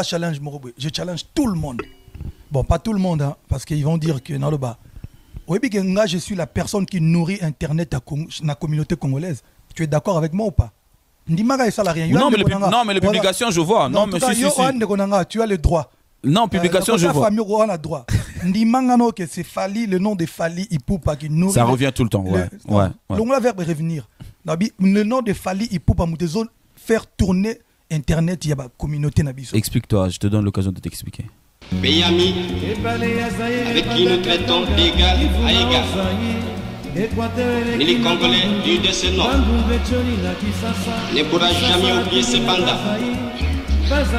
challenge, je challenge tout le monde. Bon, pas tout le monde, hein, parce qu'ils vont dire que dans le bas. Je suis la personne qui nourrit Internet dans la communauté congolaise. Tu es d'accord avec moi ou pas? Non, mais les publications, je vois. Non, mais tu as le droit. Non, publication, je vois. Que c'est Fali, le nom de Fali Ipupa qui nourrit. Ça revient tout le temps, ouais. On va vers revenir. Le nom de Fali Ipupa, faire tourner Internet, il y a la communauté. Explique-toi, je te donne l'occasion de t'expliquer. Pays ami, avec qui nous traitons d'égal à égal. Mais les Congolais du décennium ne pourra jamais oublier ce mandat.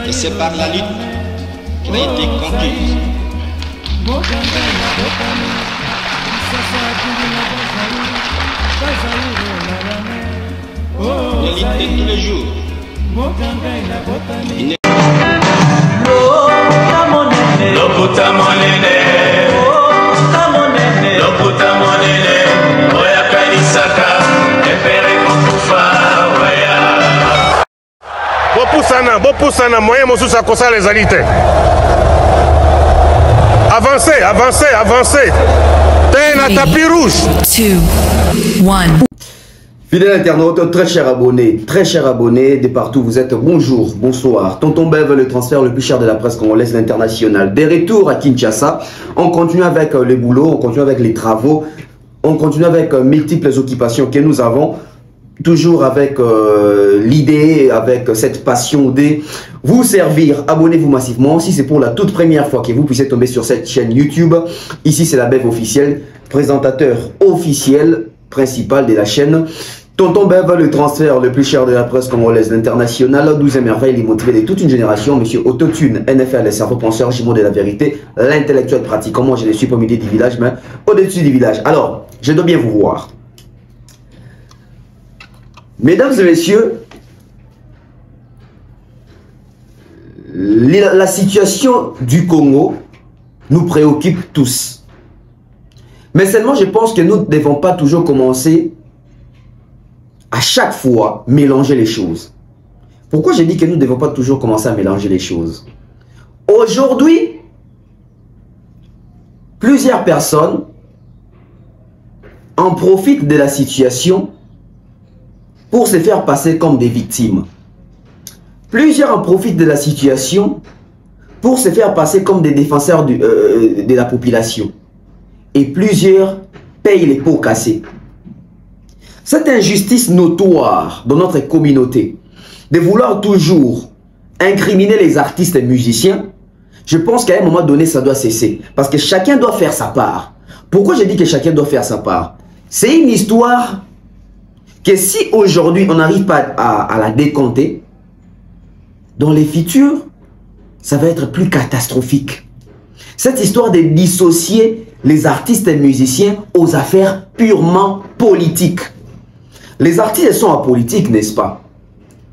Et c'est par la lutte qu'il a été conquis. La lutte de tous les jours. Loputa monene, loputa monene, oya kanisaka, epere kokufa, oya. Bopusana, moyen mosusu akosala ezali te. Avancez. T'es na tapis rouge. 2, 1. Fidèle internaute, très cher abonné de partout où vous êtes, bonjour, bonsoir. Tonton Bev, le transfert le plus cher de la presse congolaise, l'international. Des retours à Kinshasa, on continue avec le boulot, on continue avec les travaux, on continue avec multiples occupations que nous avons, toujours avec l'idée, avec cette passion de vous servir. Abonnez-vous massivement, si c'est pour la toute première fois que vous puissiez tomber sur cette chaîne YouTube. Ici c'est la Bev officielle, présentateur officiel, principal de la chaîne. Tonton Bev, le transfert le plus cher de la presse congolaise, l'international, 12e merveille, les motivés de toute une génération, monsieur Autotune, NFL, le cerveau penseur, jumeau de la vérité, l'intellectuel pratiquant. Moi, je ne suis pas au milieu du village, mais au-dessus du village. Alors, je dois bien vous voir. Mesdames et messieurs, la situation du Congo nous préoccupe tous. Mais seulement, je pense que nous ne devons pas toujours commencer à chaque fois mélanger les choses. Pourquoi j'ai dit que nous ne devons pas toujours commencer à mélanger les choses? Aujourd'hui, plusieurs personnes en profitent de la situation pour se faire passer comme des victimes. Plusieurs en profitent de la situation pour se faire passer comme des défenseurs de la population. Et plusieurs payent les pots cassés. Cette injustice notoire dans notre communauté, de vouloir toujours incriminer les artistes et musiciens, je pense qu'à un moment donné, ça doit cesser. Parce que chacun doit faire sa part. Pourquoi je dis que chacun doit faire sa part? C'est une histoire que si aujourd'hui on n'arrive pas à la décompter, dans les futurs, ça va être plus catastrophique. Cette histoire de dissocier les artistes et musiciens aux affaires purement politiques. Les artistes sont apolitiques, n'est-ce pas?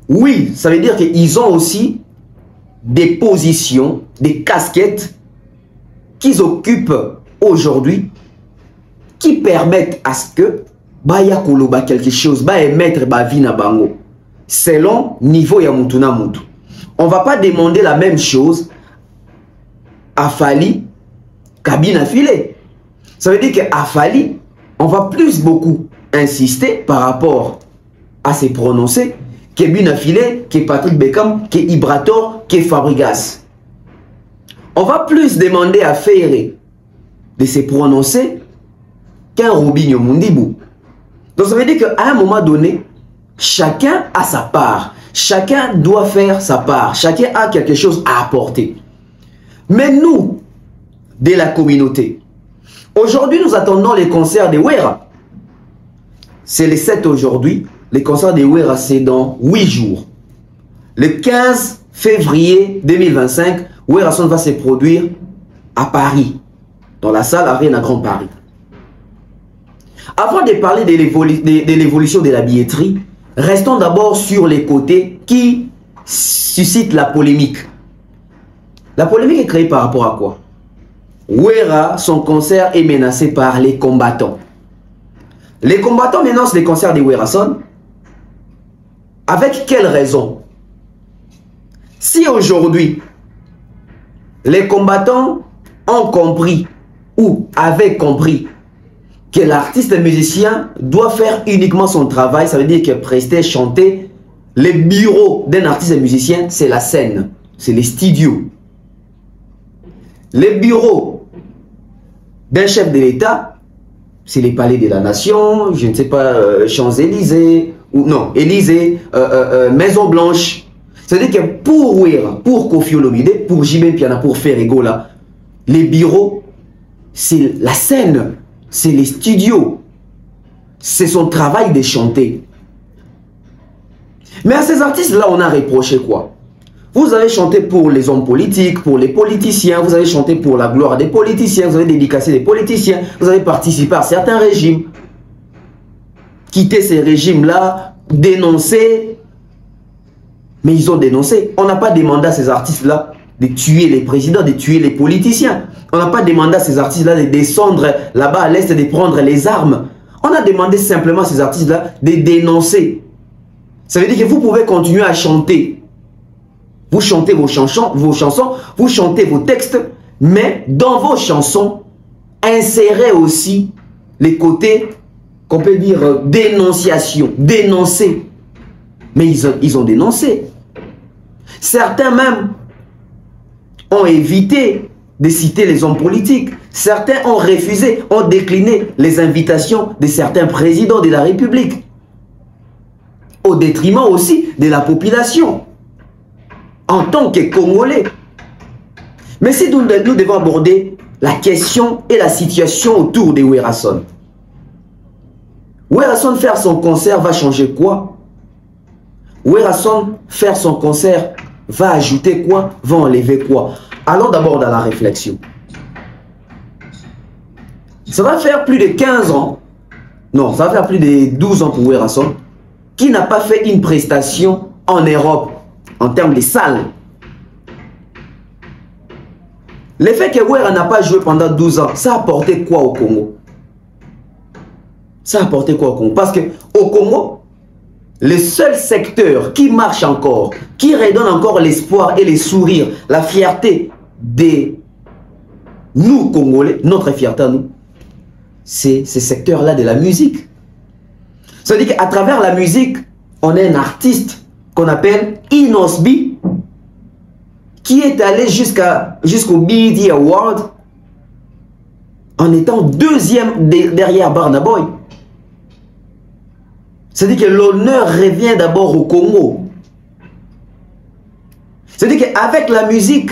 Oui, ça veut dire qu'ils ont aussi des positions, des casquettes qu'ils occupent aujourd'hui qui permettent à ce que baya koloba quelque chose, ba émettre ba vie na bango selon niveau ya mutu na mutu. On va pas demander la même chose à Fali Kabina Filé. Ça veut dire qu'à Fali, on va beaucoup insister par rapport à ses prononcés que Bina Filé, que Patrick Beckham, que Ibrator, que Fabregas. On va plus demander à Ferré de se prononcer qu'un Robinho Mundibou. Donc ça veut dire qu'à un moment donné, chacun a sa part. Chacun doit faire sa part. Chacun a quelque chose à apporter. Mais nous, de la communauté, aujourd'hui nous attendons les concerts de Wera. C'est les 7 aujourd'hui. Les concerts de Wera, c'est dans 8 jours. Le 15 février 2025, Werason va se produire à Paris, dans la salle Arena Grand Paris. Avant de parler de l'évolution de la billetterie, restons d'abord sur les côtés qui suscitent la polémique. La polémique est créée par rapport à quoi? Wera, son concert est menacé par les combattants. Les combattants menacent les concerts de Werason. Avec quelle raison? Si aujourd'hui, les combattants ont compris ou avaient compris que l'artiste musicien doit faire uniquement son travail, ça veut dire que prester, chanter, les bureaux d'un artiste musicien, c'est la scène, c'est les studios. Les bureaux d'un chef de l'État, c'est les palais de la nation, je ne sais pas, Champs-Élysées, ou non, Élysée, Maison Blanche. C'est-à-dire que pour Wera, pour Koffi Olomide, pour Jimé Piana, pour Ferrego, là, les bureaux, c'est la scène, c'est les studios. C'est son travail de chanter. Mais à ces artistes-là, on a reproché quoi? Vous avez chanté pour les hommes politiques, pour les politiciens, vous avez chanté pour la gloire des politiciens, vous avez dédicacé des politiciens, vous avez participé à certains régimes. Quitter ces régimes-là, dénoncer. Mais ils ont dénoncé. On n'a pas demandé à ces artistes-là de tuer les présidents, de tuer les politiciens. On n'a pas demandé à ces artistes-là de descendre là-bas à l'est et de prendre les armes. On a demandé simplement à ces artistes-là de dénoncer. Ça veut dire que vous pouvez continuer à chanter. Vous chantez vos chansons, vous chantez vos textes, mais dans vos chansons, insérez aussi les côtés qu'on peut dire dénonciation, dénoncer. Mais ils ont dénoncé. Certains même ont évité de citer les hommes politiques. Certains ont refusé, ont décliné les invitations de certains présidents de la République. Au détriment aussi de la population. En tant que Congolais. Mais si nous devons aborder la question et la situation autour de Werason. Werason faire son concert va changer quoi? Werason faire son concert va ajouter quoi? Va enlever quoi? Allons d'abord dans la réflexion. Ça va faire plus de 15 ans, non, ça va faire plus de 12 ans pour Werason, qui n'a pas fait une prestation en Europe, en termes de salles. Le fait que Wera n'a pas joué pendant 12 ans, ça a apporté quoi au Congo? Ça a apporté quoi au Congo? Parce que au Congo, le seul secteur qui marche encore, qui redonne encore l'espoir et les sourires, la fierté de nous Congolais, notre fierté à nous, c'est ce secteur-là de la musique. C'est-à-dire qu'à travers la musique, on a un artiste qu'on appelle Inosbi, qui est allé jusqu'au BET Award en étant deuxième derrière Burna Boy. C'est-à-dire que l'honneur revient d'abord au Congo. C'est-à-dire qu'avec la musique,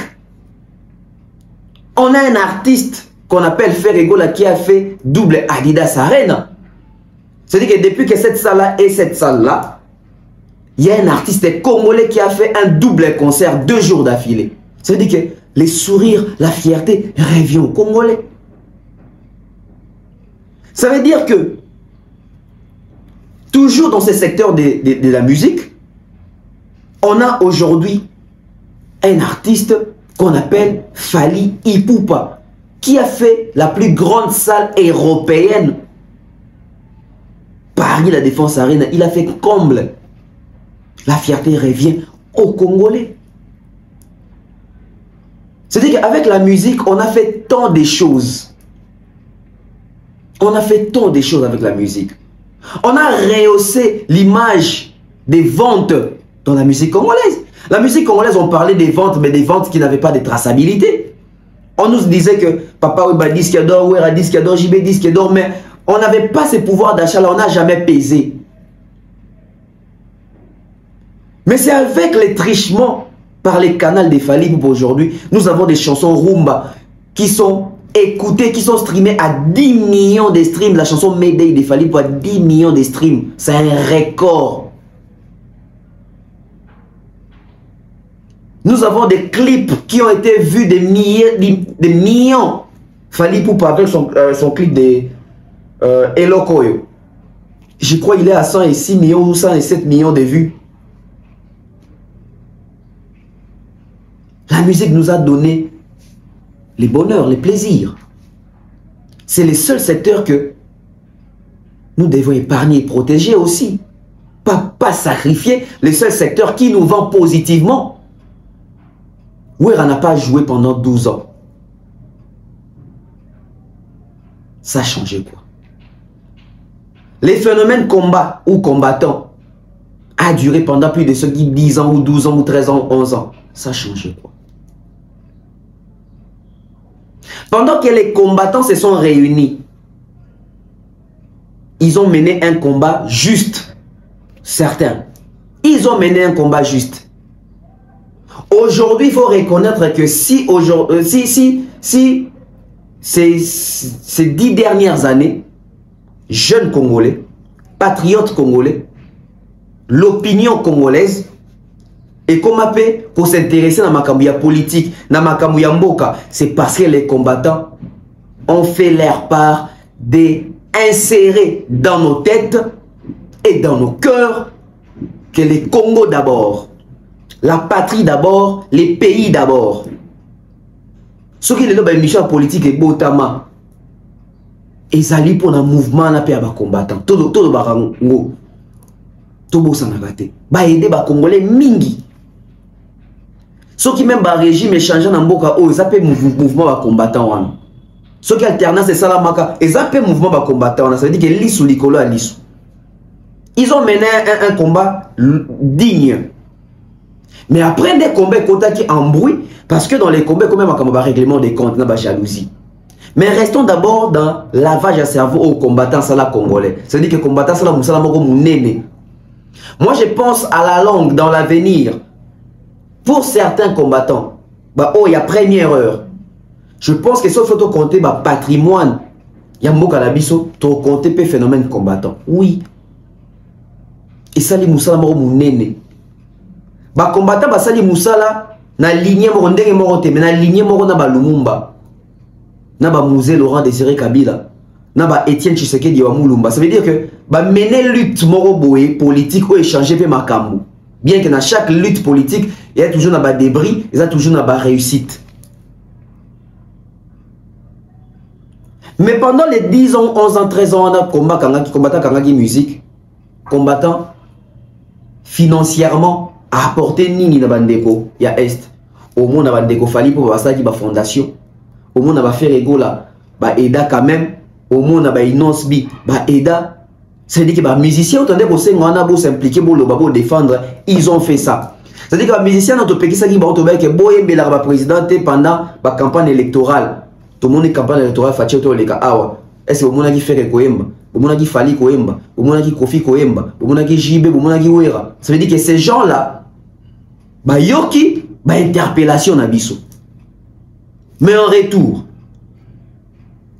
on a un artiste qu'on appelle Ferrego qui a fait double Adidas Arena. C'est-à-dire que depuis que cette salle-là et cette salle-là, il y a un artiste congolais qui a fait un double concert 2 jours d'affilée. C'est-à-dire que les sourires, la fierté revient aux Congolais. Ça veut dire que toujours dans ce secteur de la musique, on a aujourd'hui un artiste qu'on appelle Fally Ipupa, qui a fait la plus grande salle européenne, Paris La Défense Arena. Il a fait comble. La fierté revient aux Congolais. C'est-à-dire qu'avec la musique, on a fait tant de choses. On a fait tant de choses avec la musique. On a rehaussé l'image des ventes dans la musique congolaise. La musique congolaise, on parlait des ventes, mais des ventes qui n'avaient pas de traçabilité. On nous disait que Papa Wemba disque d'or, Wera disque d'or, JB disque d'or, mais on n'avait pas ce pouvoir d'achat-là, on n'a jamais pesé. Mais c'est avec les trichements par les canaux des Fally Ipupa aujourd'hui, nous avons des chansons rumba qui sont écoutées, qui sont streamées à 10 millions de streams. La chanson Mayday des Fally Ipupa à 10 millions de streams. C'est un record. Nous avons des clips qui ont été vus des millions. Fally Ipupa avec son clip de Elokoyo. Je crois qu'il est à 106 millions ou 107 millions de vues. La musique nous a donné les bonheurs, les plaisirs. C'est le seul secteur que nous devons épargner et protéger aussi. Pas sacrifier le seul secteur qui nous vend positivement. Wera n'a pas joué pendant 12 ans. Ça a changé quoi? Les phénomènes combat ou combattants a duré pendant plus de 10 ans ou 12 ans ou 13 ans, 11 ans. Ça a changé quoi? Pendant que les combattants se sont réunis, ils ont mené un combat juste. Certains. Ils ont mené un combat juste. Aujourd'hui, il faut reconnaître que si ces 10 dernières années, jeunes Congolais, patriotes congolais, l'opinion congolaise, et comme appelé pour s'intéresser dans la politique, dans la mboka, c'est parce que les combattants ont fait leur part d'insérer dans nos têtes et dans nos cœurs que les Congo d'abord, la patrie d'abord, les pays d'abord. Ce qui est le mission politique et botama, ils allaient pour un mouvement na pe ba combattant. Tout barango, tout beau sanagate. Ba aider ba Congolais mingi. Ce qui même ba régime échangeant dans mboka oh, ils appellent mouvement ba combattant wana. Ce qui alternance c'est salamaka, ils appellent mouvement ba combattant wana. Ça veut dire que l'issou likolo à l'issou. Ils ont mené un combat digne. Mais après des combats qui embrouillent, parce que dans les combats, quand même, il y a un règlement des comptes, il y a jalousie. Mais restons d'abord dans lavage à cerveau aux combattants sala congolais. C'est-à-dire que les combattants sala moussala moko mounene. Moi, je pense à la longue, dans l'avenir, pour certains combattants, bah, oh, il y a première heure. Je pense que sauf faut compter bah, patrimoine, il y a un mot canabiso, tu compter le phénomène combattant. Oui. Et ça, les moussala moko mounene. Ba combattant ba sali musala na lignée moko ndenge moko te mais na lignée moko na ba Lumumba na ba Musée Laurent Désiré Kabila na ba Étienne Tshisekedi wa Mulumba. Ça veut dire que ba mener lutte moko boye politique ou échanger pe makambo. Bien que dans chaque lutte politique il y a toujours na ba débris, il y a toujours na ba réussite. Mais pendant les 10 ans, 11 ans, 13 ans on a combattant kangaki musique, combattant financièrement apporter nini na bandeko ya est au monde na bandeko fali pour basaki ba fondation au monde na ba faire egola ba aida quand même au monde na ba inosbi ba aida c'est dire que ba musiciens autant ko senga na bo s'impliquer bo loba bo défendre ils ont fait ça c'est dire que ba musiciens na to pekisa ki ba to ba ke boye bela ba président pendant ba campagne électorale tout le monde campagne électorale fachi to leka awa est-ce que au monde qui fait koyemba au monde qui fali koyemba au monde qui kofi koyemba au monde qui jibe au monde qui wera ça veut dire que ces gens là ba yoki ba interpellation na biso mais en retour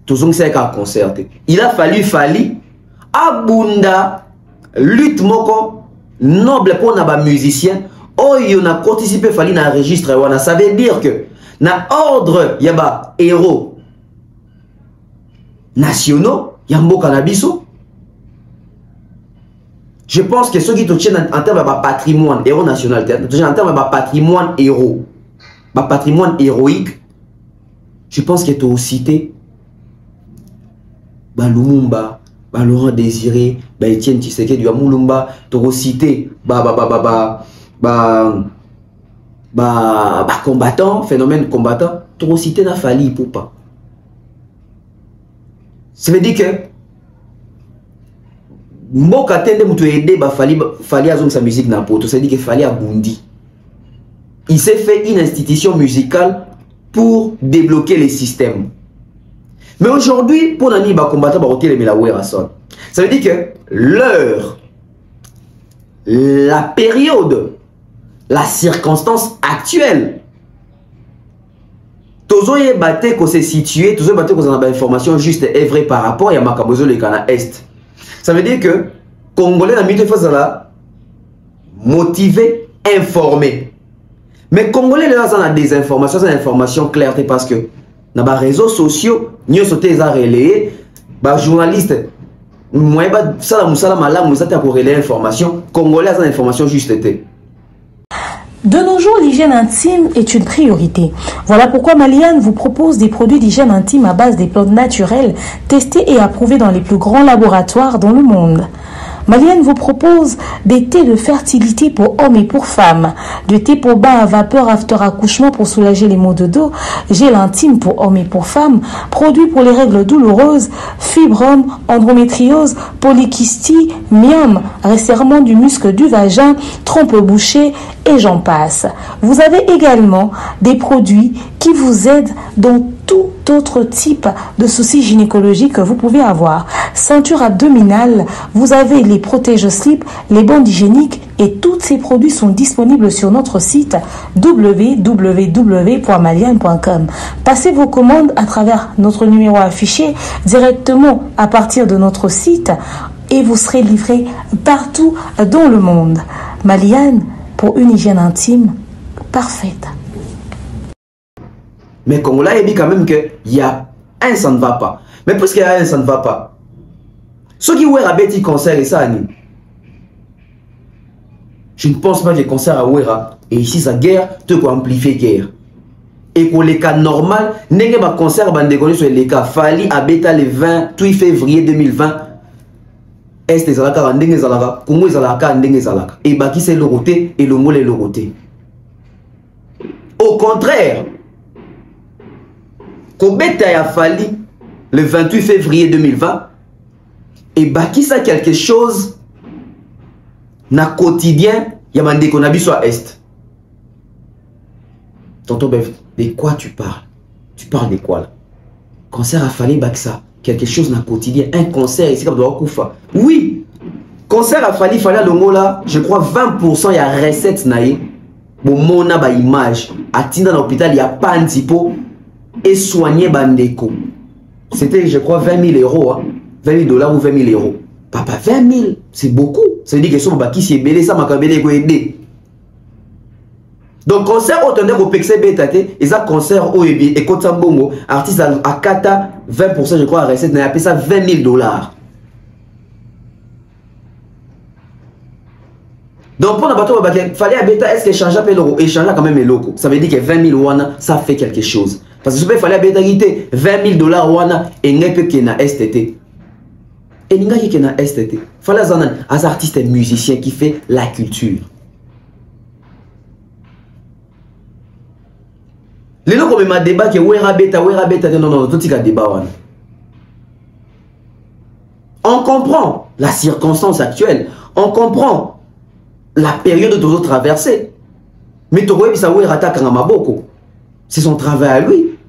toujours c'est qu'à concerter il a fallu abunda lutte moko noble pour na ba musicien oyo na participer fali na registre wana ça veut dire que na ordre ya ba héros nationaux ya mboka na biso. Je pense que ceux qui te tiennent en termes de patrimoine, héros national, en termes de patrimoine héros, patrimoine héroïque, je pense que tu as cité Lumumba, Laurent Désiré, Étienne Tshisekedi, Mulumba, tu as cité combattant, phénomène combattant, tu as cité Nafali Poupa. Ça veut dire que Mboka tende mutu aider ba fali azong sa musique na poto, ça veut dire que fali a bundi. Il s'est fait une institution musicale pour débloquer les systèmes. Mais aujourd'hui, pour nani ba combattant ba roter les la werason. Ça veut dire que l'heure, la période, la circonstance actuelle, tozo ye baté ko se situer, tozo baté ko na information juste et vrai par rapport à Makabozo le Kana Est. Ça veut dire que Congolais na mito fazala motivé, informé. Mais Congolais là ça a des informations, c'est une information claire parce que dans les réseaux sociaux, nous sommes relayés, les journalistes, moi ça la musala malamu ça pour relayer l'information. Congolais ça information juste été. De nos jours, l'hygiène intime est une priorité. Voilà pourquoi Maliane vous propose des produits d'hygiène intime à base des plantes naturelles, testés et approuvés dans les plus grands laboratoires dans le monde. Malienne vous propose des thés de fertilité pour hommes et pour femmes, du thé pour bain à vapeur after accouchement pour soulager les maux de dos, gel intime pour hommes et pour femmes, produits pour les règles douloureuses, fibrome, endométriose, polykystie, myome, resserrement du muscle du vagin, trompe bouchée et j'en passe. Vous avez également des produits qui vous aident dans tout autre type de soucis gynécologiques que vous pouvez avoir. Ceinture abdominale, vous avez les protège-slip, les bandes hygiéniques et tous ces produits sont disponibles sur notre site www.maliane.com. Passez vos commandes à travers notre numéro affiché directement à partir de notre site et vous serez livré partout dans le monde. Maliane, pour une hygiène intime parfaite. Mais Congolais, il dit quand même qu'il y a un, ça ne va pas. Mais puisqu'il y a un, ça ne va pas. Ceux qui ont un petit concert et ça, je ne pense pas que le concert à Ouera, et ici, sa guerre, tu peux amplifier guerre. Et pour les cas normal, n'est-ce pas concert, sur les cas, Fali à Beta le 20 février 2020. Est des alaka, ndenge zalaka, Congo zalaka, ndenge zalaka. Et baki c'est le roté et le mot est le roté. Au contraire, Kobeta a fallu le 28 février 2020 et baki ça quelque chose na quotidien yamande qu'on a soit est. Tonton Bev, de quoi tu parles? Tu parles de quoi là? Concert a fallu baki ça. Quelque chose dans le quotidien, un concert ici comme dans Koufa. Oui, concert a fallu le mot là, je crois 20% il y a recette naïe. Bon, mon a image. À Tinda dans l'hôpital, il y a pas un petit pot et soigner Bandeko. C'était, je crois, 20 000 euros. Hein. 20 000 $ ou 20 000 euros. Papa, 20 000, c'est beaucoup. Ça veut dire que si on va qui s'est belé, ça m'a belé aider. Donc, concert au tendeur au Pexé Bétate, et ça, concert au Ebi, et Kotsambongo, artiste à Kata, 20%, je crois, à recette, on a appelé ça 20 000 $. Donc, pour n'importe quoi, il fallait à Beta, est-ce que échanger à l'euro? Échanger quand même les locaux. Ça veut dire que 20 000 $, ça fait quelque chose. Parce que il fallait à Beta, 20 000 $, et n'y a pas qu'il y a STT. Et n'y a pas qu'il y a STT. Il fallait à un artiste et musicien qui fait la culture. Les gens qui ont un débat qui est Ouera Beta, non, tout est un débat. On comprend la circonstance actuelle, on comprend la période de notre traversée. Mais tu vois, c'est son travail à lui.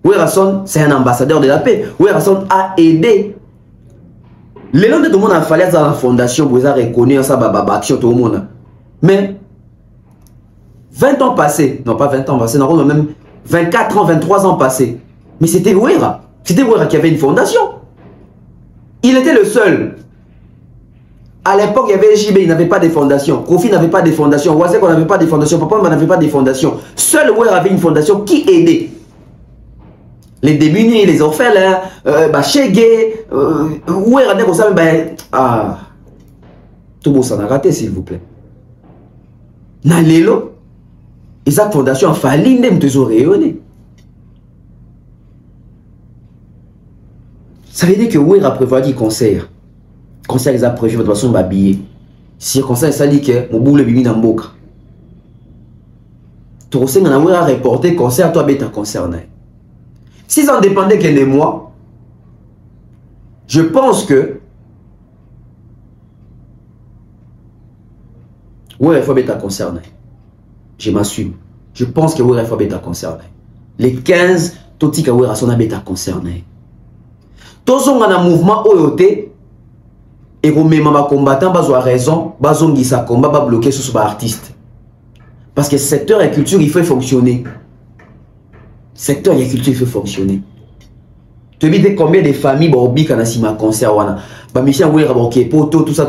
Ouerason, c'est un ambassadeur de la paix. Ouerason a aidé. Les gens de tout le monde a fallu dans la fondation pour reconnaître ça, action tout le monde. Mais 20 ans passés, non pas 20 ans passés, non, même 24 ans, 23 ans passés. Mais c'était Ouera. C'était Ouera qui avait une fondation. Il était le seul. À l'époque, il y avait JB, il n'avait pas de fondation. Kofi n'avait pas de fondation. Wazek, on n'avait pas de fondation. Papa n'avait pas de fondation. Seul Ouera avait une fondation qui aidait. Les démunis, les orphelins, Chégué, Ouera n'est pas ça. Tout le monde s'en a raté, s'il vous plaît. Nalelo. Et cette fondation a fallu même toujours rayonner. Ça veut dire que Ouera prévoit du concert. Concert, ils ont prévu de façon habillée. Si le concert, ça dit que mon boule bimi dans boka. Tu sais, on a Ouera reporté concert, toi, bête un concert. Si ça dépendait que de moi, je pense que Ouera il faut bête un concert. Je m'assume. Je pense que Ouera faut bête concerné. Les 15, tout ce que Ouera sont bête concerné. Tous sont un mouvement OOT et vous même ma combattant bazo a raison, bazo ngisa combat ba bloquer sur artiste. Parce que secteur et culture il faut fonctionner. Secteur et culture il faut fonctionner. Tu dis combien de familles ba obi kana sima concert wana. Ba mission Ouera ba OK poto tout ça.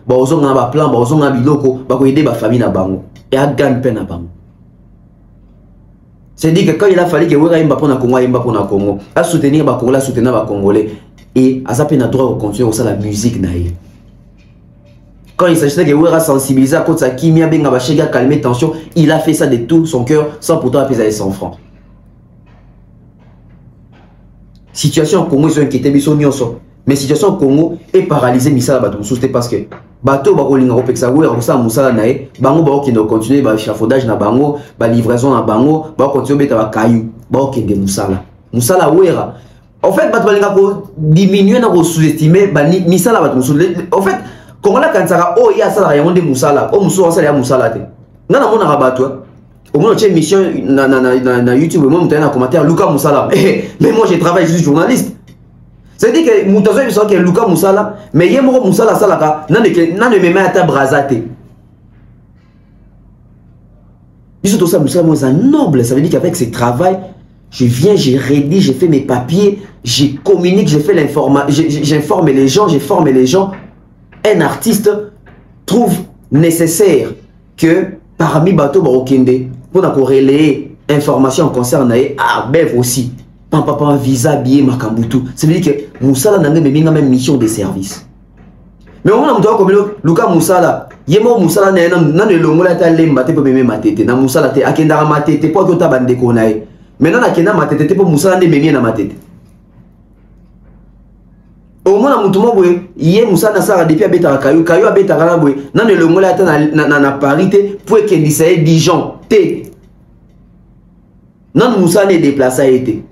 Ba ozo na ba plan, ba ozo na biloko, ba ko aider ba famille na bango. Et à gagne peine à bango. C'est-à-dire que quand il a fallu que Ouera imba pour na Congo, imba pour na Congo, à soutenir ba Congolais, soutenir ba Congolais et à ça peine à droit de continuer aussi la musique naïe. Quand il s'agissait que Ouera sensibiliser à cause de sa kimia benga ba chega calmer tension, il a fait ça de tout son cœur sans pourtant apaiser 100 francs. Situation au Congo ils ont inquiété biso nyonso. mais situation au Congo est paralysée misala bato c'était parce que bato bakolinga kopekisa wera kosala musala nae bango bakokende continuer ba échafaudage na bango ba livraison na bango ba continuer beta ba kayu bakokende musala wera en fait bato balinga ko diminuer na ko sous-estimer ba misala bato en fait Kongola kansaka oh ya sala yango nde musala o muso sala ya musala te ngana mona ka bato au moins j'ai mission na YouTube moi m'entend en commentaire Luka Musala mais moi je travaille je suis journaliste. C'est-à-dire que Moutazo il sait que Luka Musala mais yemo Musala salaka nan ne me met à ta brazate. Ils tout ça Musala moi c'est noble, ça veut dire qu'avec ce travail je viens, je rédige, je fais mes papiers, je communique, je fais l'information, j'informe les gens, je forme les gens. Un artiste trouve nécessaire que parmi bateau barokende pour relayer information concernant bev aussi papa visa billet makambutu ça veut dire que Musala n'a même mission de service mais on a comme Luka Musala yemo Musala na ne longola ta lemba te pour même matete na Musala te akenda matete pour que ta bande konae maintenant akenda matete pour Musala ne menye na matete au moins mutu mo boye yé Musala sara depuis abeta kayu abeta kana boye na ne longola ta na parité pour que disaye Dijon te non Musala est déplacé a été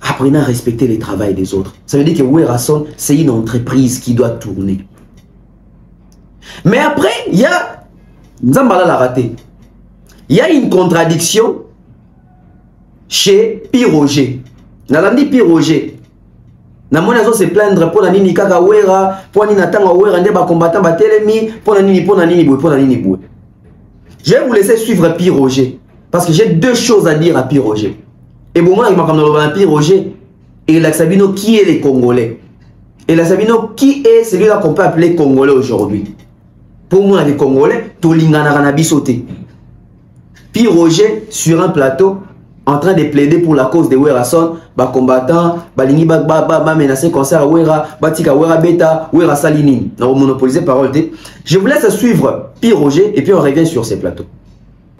apprenez à respecter le travail des autres. Ça veut dire que Werason c'est une entreprise qui doit tourner. Mais après il y a Nzambala l'a raté. Il y a une contradiction chez Piroger. Nalandi Piroger. Na mona zo se plaindre pour la nini kaka wera, pour nini natanga wera nde ba combattant ba telemi, pour la nini boue. Je vais vous laisser suivre Piroger parce que j'ai deux choses à dire à Piroger. Et bon moi avec ma camarade Piroger et la Sabino qui est les Congolais. Et la Sabino qui est celui-là qu'on peut appeler Congolais aujourd'hui. Pour moi les Congolais, tout lingana ranabi sauté. Piroger sur un plateau en train de plaider pour la cause de Werason, ba combattant, ba lingi ba menacer concert Wera, batika Wera beta, Wera salinine. On monopoliser parole. Je vous laisse suivre Piroger et puis on revient sur ces plateaux.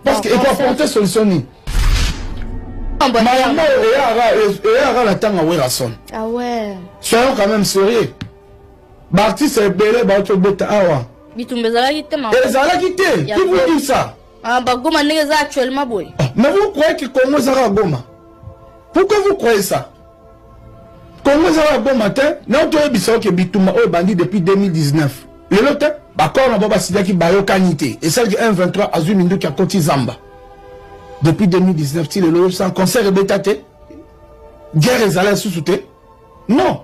Parce qu'il faut apporter solution. Ah ouais. Soyons quand même sérieux. L'artiste est belé, beta awa. Et qui vous dit ça? Ah, bah, Goma n'est actuellement boy. Mais vous croyez que Congo Zara Goma? Pourquoi vous croyez ça? Congo Zara Goma, non, tu as dit que Bitouma est bandit depuis 2019. Le lot, d'accord, on va pas qui bayo kanité. Et celle qui 1-23 a Mindu qui a côté Zamba. Depuis 2019, si le lot, c'est un concert et bétaté. Guerre et zala sous-souté. Non.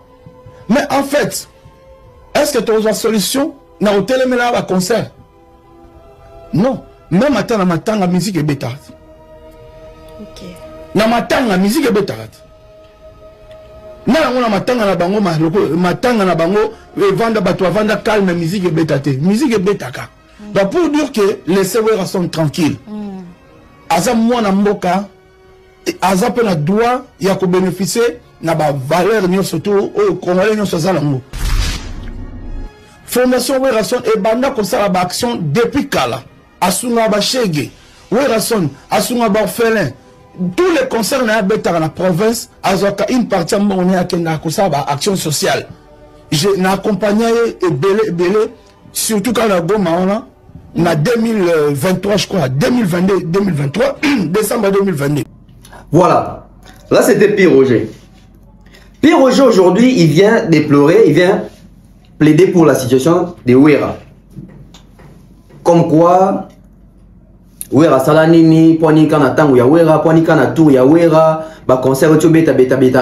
Mais en fait, est-ce que tu as une solution? N'a pas télé là concert? Non. Même attends la musique est bêta. Ok. Na matanga la musique est bêta. Na on matanga na bango matanga na bango vendre bateau vendre calme musique est bêta. Musique est bêta ka. Donc pour dire que les serveurs sont tranquilles. Aza mwana mboka aza pe na droit ya ko bénéficier na ba valeur nyo surtout au Congolais nyo sozala ngo. Formation Werason et banda ko sala ba action depuis kala. Asunga Bachege, Werason, Asunga Orphelin, tous les concerts dans la province, Azoka, une partie de mon action sociale. J'ai accompagné et belé, surtout quand la Goma, on a 2023, je crois, 2022, 2023, décembre 2022. Voilà, là c'était Piroger. Piroger aujourd'hui, il vient déplorer, il vient plaider pour la situation de Wera. Comme quoi, Wera salanini, poni kana tangu ya Wera, poni kana tour ya Wera, ba concert tu beta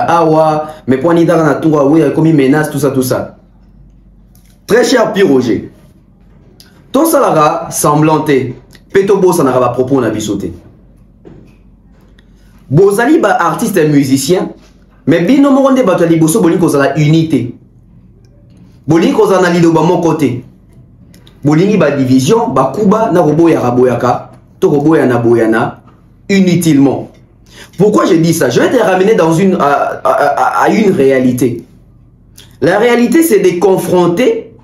awa, mais poni kana tour ya Wera comme menace tout ça. Très cher Piroger. Ton salara semblanté, peto bo sanara ba propos na bisoté. Bozali ba artiste et musicien, mais bino moronde ba to liboso boli ko la unité. Boli ko na lido ba mon côté. Bolingi ba division, ba kuba na roboya raboyaka, to roboya na boyana, inutilement. Pourquoi je dis ça? Je vais te ramener dans à une réalité. La réalité, c'est de confronter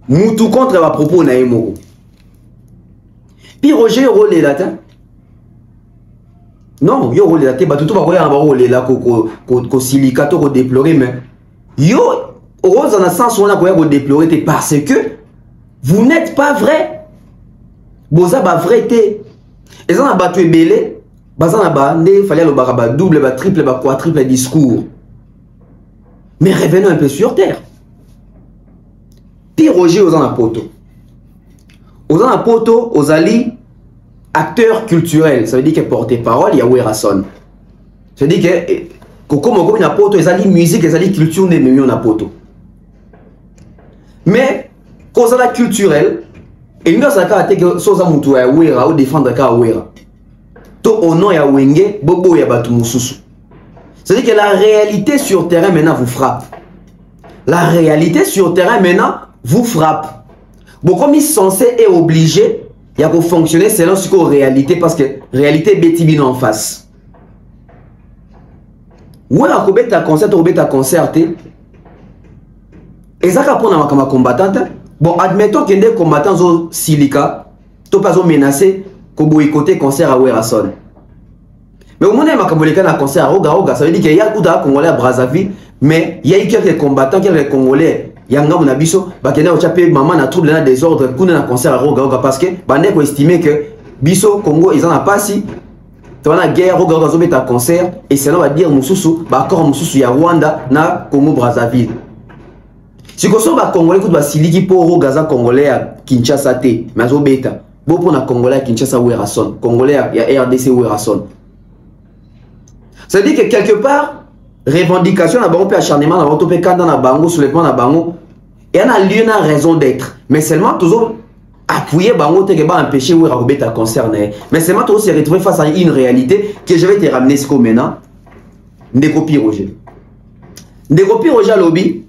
Moutou contre ma propos na Emoro. Piroger rôle latin. Non, yo rolela te batutu ba koya ba rolela ko silicato ko déplorer mais yo rose en sens on a ko déplorer te parce que vous n'êtes pas vrai. Boza ba vrai te. Et ça na batu ebele, baza na ba ndé fallait le ba double ba triple ba quadruple discours. Mais revenons un peu sur terre. Puis Roger aux anapoto. Aux anapoto, aux ali acteur culturel, ça veut dire que porte-parole, il y a Werason. Ça veut dire que comme on a poto, ils allient musique, ils allient culture, mais on a poto. Mais quand ça la culturel, et nous ça a été que soza mutu ya Wera ou défendre ka Wera. To ono ya wenge, bobo ya batu mususu. Ça veut dire que la réalité sur terrain maintenant vous frappe. La réalité sur terrain maintenant vous frappe. Bon comme il est censé et obligé il y a pour fonctionner selon ce qu'on réalité parce que réalité bétibine en face. Ou alors qu'on bête à concert et ça qu'à prendre ma combattante. Bon admettons qu'il y a des combattants au silica, tout pas menacé qu'on boycotter concert à Werason. Mais au moment où il y a un concert à Roga, ça veut dire qu'il y a un Congolais à Brazzaville, mais il y a quelques combattants, quelques Congolais. Yanga mon abiso bakena ochapé maman na trouble na désordre kuna na concert à Roga parce que bande ko estimer que biso Congo ils en a pas si dans la guerre Roga zo beta concert et c'est là va dire mususu ba encore mususu ya Rwanda na Congo Brazzaville si ko so ba Congolais ko ba siliki po Roga za Congolais à Kinshasa té mais zo beta bo pour na Congolais à Kinshasa Werason Congolais ya RDC Werason ça veut dire que quelque part revendication na bango pe acharnement na bango pe kanda na bango soulèvement na bango et on a lieu na raison d'être mais seulement toujours appuyer bango te que ba empêcher ou robeta concerné mais seulement toujours se retrouver face à une réalité que je vais te ramener ce comme maintenant Ndeko Roger lobby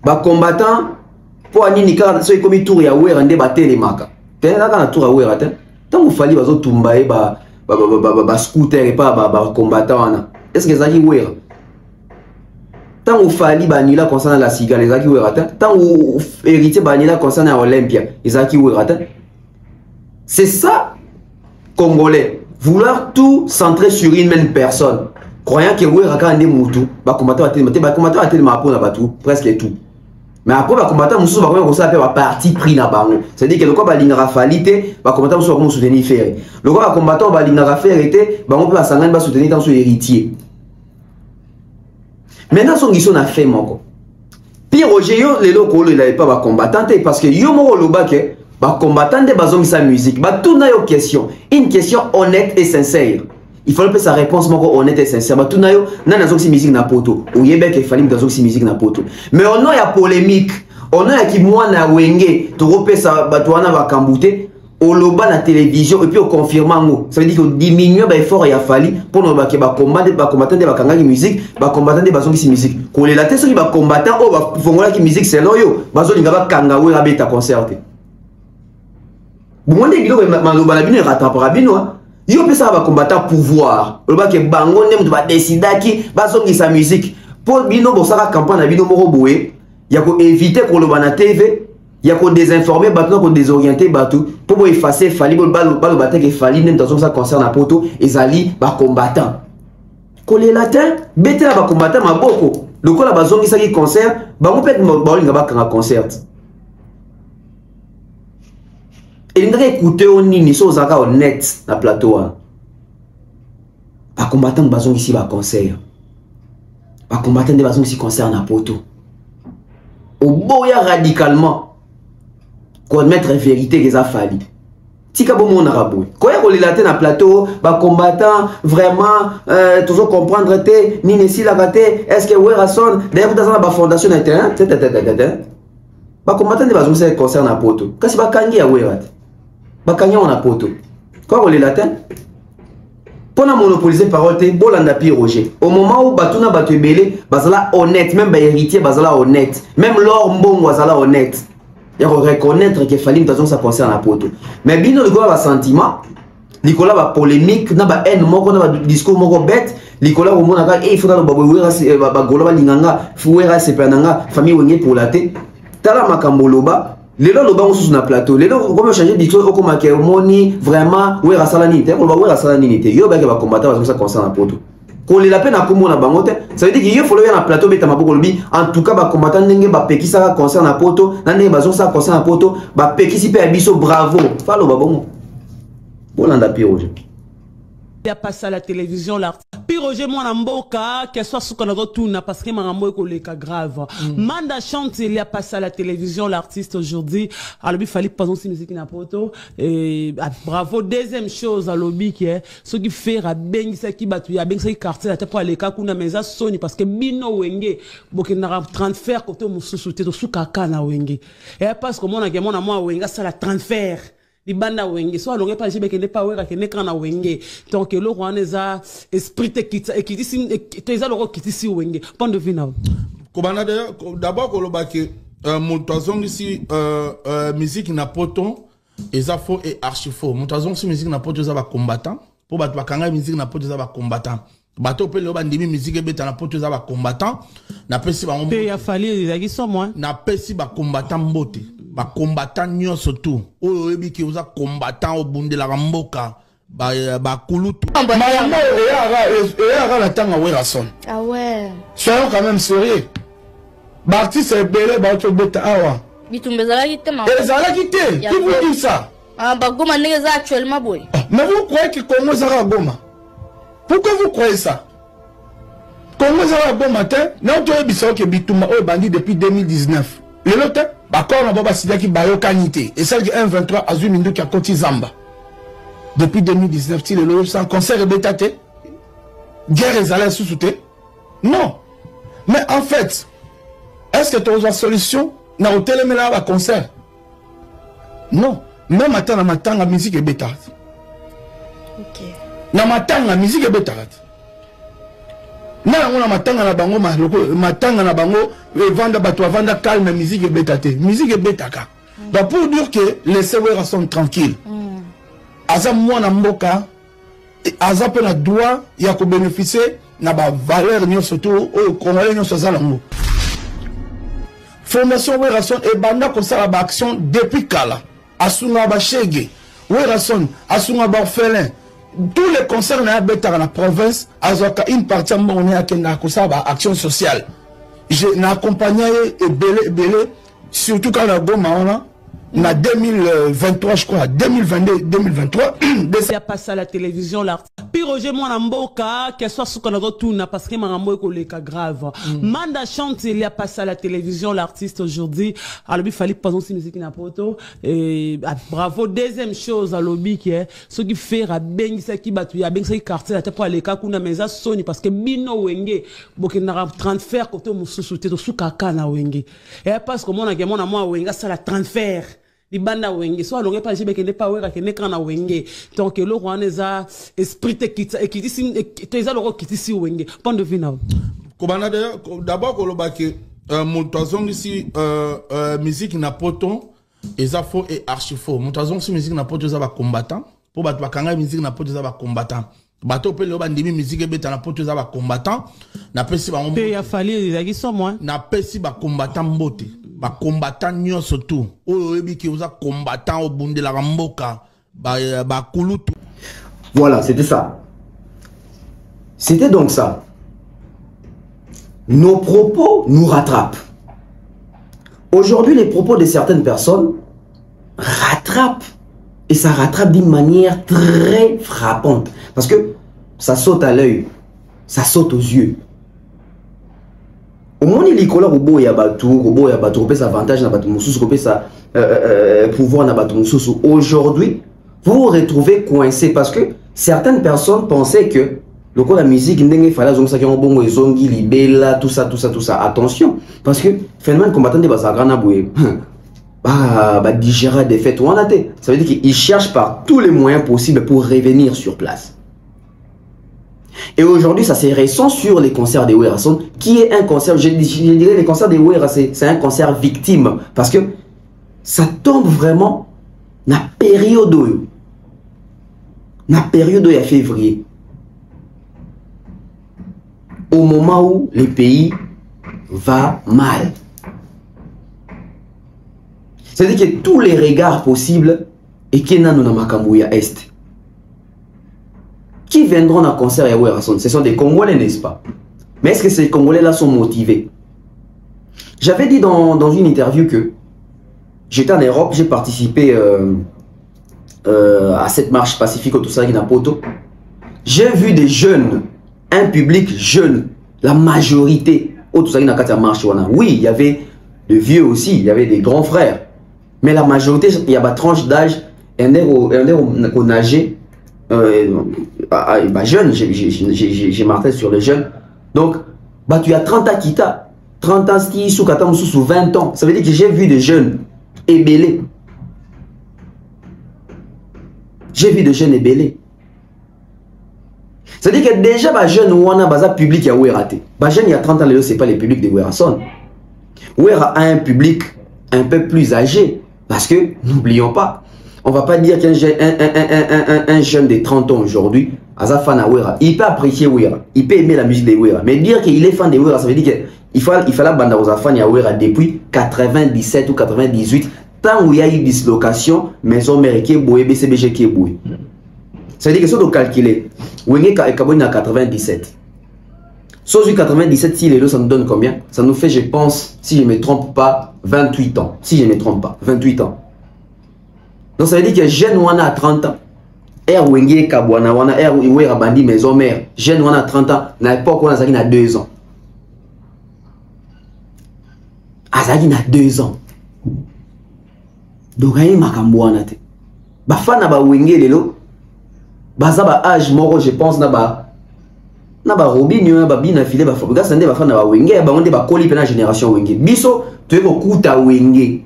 ba combattant pour anini ka so comme tour ya wera nde ba telemaka te na kana tour ya wera te tant fali bazo tumba e ba scooter et pas ba combattant. Est-ce que ça qui est tant où Fali Banila concernant la cigale, les qui est tant où héritier Banila concernant Olympia, les qui est c'est ça, Congolais, vouloir tout centrer sur une même personne, croyant que vous avez des moutons, combattre à tel mapo na batu, presque tout. Mais après, les combattants musu ba ko ça faire parti pris na bango. C'est-à-dire que le quoi ba lingara falite, ba combattants musu ba soutenir faire. Le quoi ba combattant ba lingara faire était, ba on peut sangana ba soutenir dans son héritier. Maintenant son giso na fait moko. Puis Roger yo les locaux il avait pas ba combattant parce que yo moko loba que ba combattant de bazong sa musique, ba tout na yo question, une question honnête et sincère. Il faut que sa réponse moko honnête et sincère. Ba tout na yo na nazoxi musique na poto. Ou yebe que fallait nazoxi musique na poto. Mais on a ya polémique. On a qui moi na wenge to repesa batwana ba kambouté au loba na télévision et puis au confirmant. Ça veut dire que diminuer ba effort ya fali pour no ba ke ba combattre de ba kangaki musique, ba combattre de bazoxi musique. Ko les laté ceux qui ba combattant o ba fongola ki musique c'est loyo. Bazo linga ba kangawe rabeta concert. Bon on est bilo ma loba la bino rattrapera bino. Yo peut ça va combattre pouvoir. Le bas que bango nem va décider qui va sonner sa musique. Pour bino bo ça campagne na bino moko boé, il y a ko éviter ko le bana TV, il y a ko désinformer bateau ko désorienter bateau pour effacer fali bal bateau que fali nem dans ça concerne à poto ezali ba combattant. Ko les latins bete la ba combattant maboko. Le ko la bazongi ça qui concert, bango peut ba linga ba kanga concert. Et il a écouté au nini, sur Zaka honnête, na plateau. Pas combattant de bazon ici, va concert. Pas combattant de bazon ici, concert na poto. Au boya radicalement, qu'on mettre vérité qu'ils a fallu. Si kabo mon arabo. Quand il y a na plateau, pas combattant, vraiment, toujours comprendre, nini si la gâte, est-ce que Werason, d'ailleurs, dans la fondation, pas combattant de bazon ici, concert na poto. Qu'est-ce que va kangi à Werat? Bakanya on a poto. Quoi on les latin? Pour monopoliser parole te bolanda pi Roger. Au moment où batuna batu belé, bazala honnête, même ba héritier bazala honnête, même l'or mbongo bazala honnête. Il faut reconnaître que fallait dans ça concerne la poto. Mais bino le gars va sentiment, Nicolas va polémique, na ba haine moko na ba discours moko bête, Nicolas au monde nga il faudra ba wera ba golo ba linganga, fuera sepenanga famille wenge pour la té. Tala makamboloba Les gens le sur le plateau. Les gens comment changer d'histoire comme que moni vraiment ouais rasalani te on va ouais rasalani te yo ba que va combattre parce que ça concerne poto. Quand il a peine à comment na bangote ça veut dire qu'il faut le na plateau beta maboko lobi en tout cas ba combattant ndenge ba peki ça concerne poto na ndenge bazon ça concerne poto ba peki si pe biso bravo falo ba bon bolanda piroje. Il a passé à la télévision là. Puis Roger Mwanamboka, qu'elle soit sous Canada Touna, parce que Marambo est grave. Manda chante, il a passé à la télévision l'artiste aujourd'hui. Alors il fallait pas aussi musique n'a poto. Et bravo. Deuxième chose à lobby qui est ce qui fait à ben ça qui battu, à ben ça qui quartier la tête pour aller kakuna meza Sony parce que bino wenge, bokena 30 fer côté mususu te sous kaka na wenge. Et parce que mon a mon moi wenga ça la 30 fer. Libanda wenge so alonge pa jibe kende pa wera kende kana wenge donc le roi neza esprit te kita ekitisi te za loko kitisi wenge point de vue na kobana d'abord koloba ke montazong ici musique na poto eza faux et archi faux montazong si musique na poto za ba combattant po ba kanga musique na poto za ba combattant bato pe le ba ndimi musique beta na poto za ba combattant na pesi ba pe ya fali ezaki so moi na pesi ba combattant mbote ba combattant nyonso tout oyo yebi ki oza combattant obundela mboka ba kulutu mayambo eyara la tanga werason ah ouais soyons quand même sérieux ba artiste ebele ba to beta awa bitumbeza la kite ma ezala kite qui vous dit ça ah ba goma ndenge za actuellement boy mais vous croyez que Congo sera goma pourquoi vous croyez ça Congo sera goma te non to ebisa que bituma o bandi depuis 2019 le lote bakor na baba sidaki bayo kanité et celle qui 123 azui mindu qui a koti zamba depuis 2019 ti le lote sans concert bétaté guerre ezala sous-souté non mais en fait est-ce que tu as une solution na hôtel mais là concert non même matin na matanga musique est bétat OK na matanga musique est bétat na ngona matanga na bango matanga na bango vanda bato vanda calme musique est bétaté musique est bétaka donc pour dire que les serveurs sont tranquilles aza mwana mboka aza pe na droit ya ko bénéficier na ba valeur nyo surtout au congolais nyo sozalango formation Werason et banda comme ça la action depuis kala asunga ba shege Werason asunga ba orphelin tous les concerts na beta na province azoka une partie mbongo ya kenda ko ça ba action sociale je na accompagné et belé surtout quand la goma on na 2023 je crois 2022 2023 il a passé à la télévision là puis Roger Mwanamboka qu'elle soit sous Canada Touna parce que Marambo est grave Manda chante il a passé à la télévision l'artiste aujourd'hui alors il fallait pas aussi musique na poto et bravo deuxième chose à lobby qui est ce qui fait à ben ça qui battu ya ben ça qui quartier la tête pour aller kakuna meza Sony parce que bino wenge bokena 30 fer côté mususu te sous kaka na wenge et parce que mon a moi wenga ça la 30 fer libanda wenge so alonge pa jibe kende pa wera kende kana wenge donc le roi neza esprit te kita ekitisi te za loko kitisi wenge point de vue na kobana d'abord koloba ke montazong ici musique na poto eza faux et archi faux montazong si musique na poto za ba combattant po bato bakanga musique na poto za ba combattant bato pe le ba ndimi musique beta na poto za ba combattant na pesi ba pe ya fali ezaki so moi na pesi ba combattant mbote ba combattant nyonso tout oyo yebi ki oza combattant obundela mboka ba kulutu. Voilà, c'était ça. C'était donc ça. Nos propos nous rattrapent. Aujourd'hui, les propos de certaines personnes rattrapent. Et ça rattrape d'une manière très frappante. Parce que ça saute à l'œil. Ça saute aux yeux. Au moins, il y a robo ya batou, robo ya batou, robo avantage na batou mususu, robo sa pouvoir na batou mususu. Aujourd'hui, vous vous retrouvez coincé parce que certaines personnes pensaient que le coup de la musique n'engage pas la zone ça qui est bon zongi libella tout ça. Attention, parce que phénomène combattant de basagrana boué, bah digérer des fêtes ou en athée. Ça veut dire qu'ils cherchent par tous les moyens possibles pour revenir sur place. Et aujourd'hui, ça se ressent sur les concerts des Werason, qui est un concert, je dirais les concerts des Werason, c'est un concert victime, parce que ça tombe vraiment dans la période de février, au moment où le pays va mal. C'est-à-dire que tous les regards possibles et qui n'ont pas Makambuya Est. Qui viendront à concert à Werason? Ce sont des Congolais, n'est-ce pas? Mais est-ce que ces Congolais-là sont motivés? J'avais dit dans une interview que j'étais en Europe, j'ai participé à cette marche pacifique au Poto. J'ai vu des jeunes, un public jeune, la majorité au marche. Oui, il y avait de vieux aussi, il y avait des grands frères. Mais la majorité, il y a une tranche d'âge, on nager, jeune, j'ai marqué sur les jeunes. Donc, tu as 30 ans qui t'a, 30 ans, sous 20 ans. Ça veut dire que j'ai vu des jeunes ébélés. J'ai vu des jeunes ébélés. Ça veut dire que déjà, les jeunes, on a un public qui a raté. Les jeunes, il y a 30 ans, ce n'est pas le public de Werason. Wera a un public un peu plus âgé. Parce que, n'oublions pas, on ne va pas dire qu'un jeune de 30 ans aujourd'hui, il peut apprécier Wera, il peut aimer la musique de Wera. Mais dire qu'il est fan de Wera, ça veut dire qu'il fallait bande aux fans de Wera depuis 97 ou 98, tant où il y a eu dislocation, maison mère qui est bouée, BCBG qui est bouée. Ça veut dire que si on calcule, Wenge est en 97. Sauf 97, si les deux, ça nous donne combien? Ça nous fait, je pense, si je ne me trompe pas, 28 ans. Si je ne me trompe pas, 28 ans. Donc ça veut dire que jeune wana a 30 ans. Wenge Kabwana wana, Wera Bandi maison mère. Jeune wana a 30 ans, n'a pas qu'on a 2 ans. Azagi na 2 ans. Donc il m'a kambouana te. Ba fana ba Wenge lelo. Baza ba âge moro, je pense na ba Robinho, ba bina filé ba Fabriga sande ba fana ba Wenge, ba onde ba koli pena génération Wenge. Biso tu es kuta Wenge.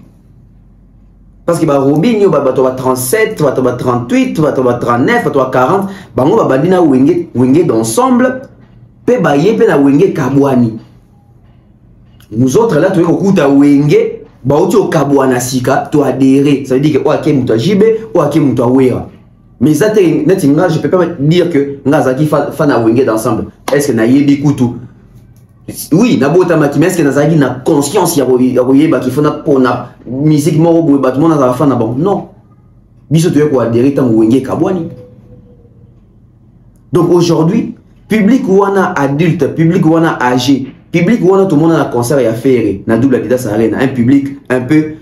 Parce que ba Robinho ba 37, ba 38, ba 39, ba 40, ba ngo ba bandina Wenge d'ensemble, pe ba yepe na Wenge Kabwani. Nous autres là tu es kuta Wenge, ba oti o Kabwana sika, tu adhérer. Ça veut dire que o ake muto jibe, o ake muto Wera. Mais ça, je ne peux pas dire que Nazaki fan a Wenge d'ensemble. Est-ce que Nayebi Koutou? Oui, Nabota Maki, mais est-ce que Nazaki n'a conscience qu'il faut la musique moro, tout le monde a fan bon? Non. Biso tu es quoi adhérer tant Wenge Kabwani. Donc aujourd'hui, public ou on a adulte, public ou on a âgé, public où on a tout le monde a un concert et à faire, na double Adidas Arena, un public un peu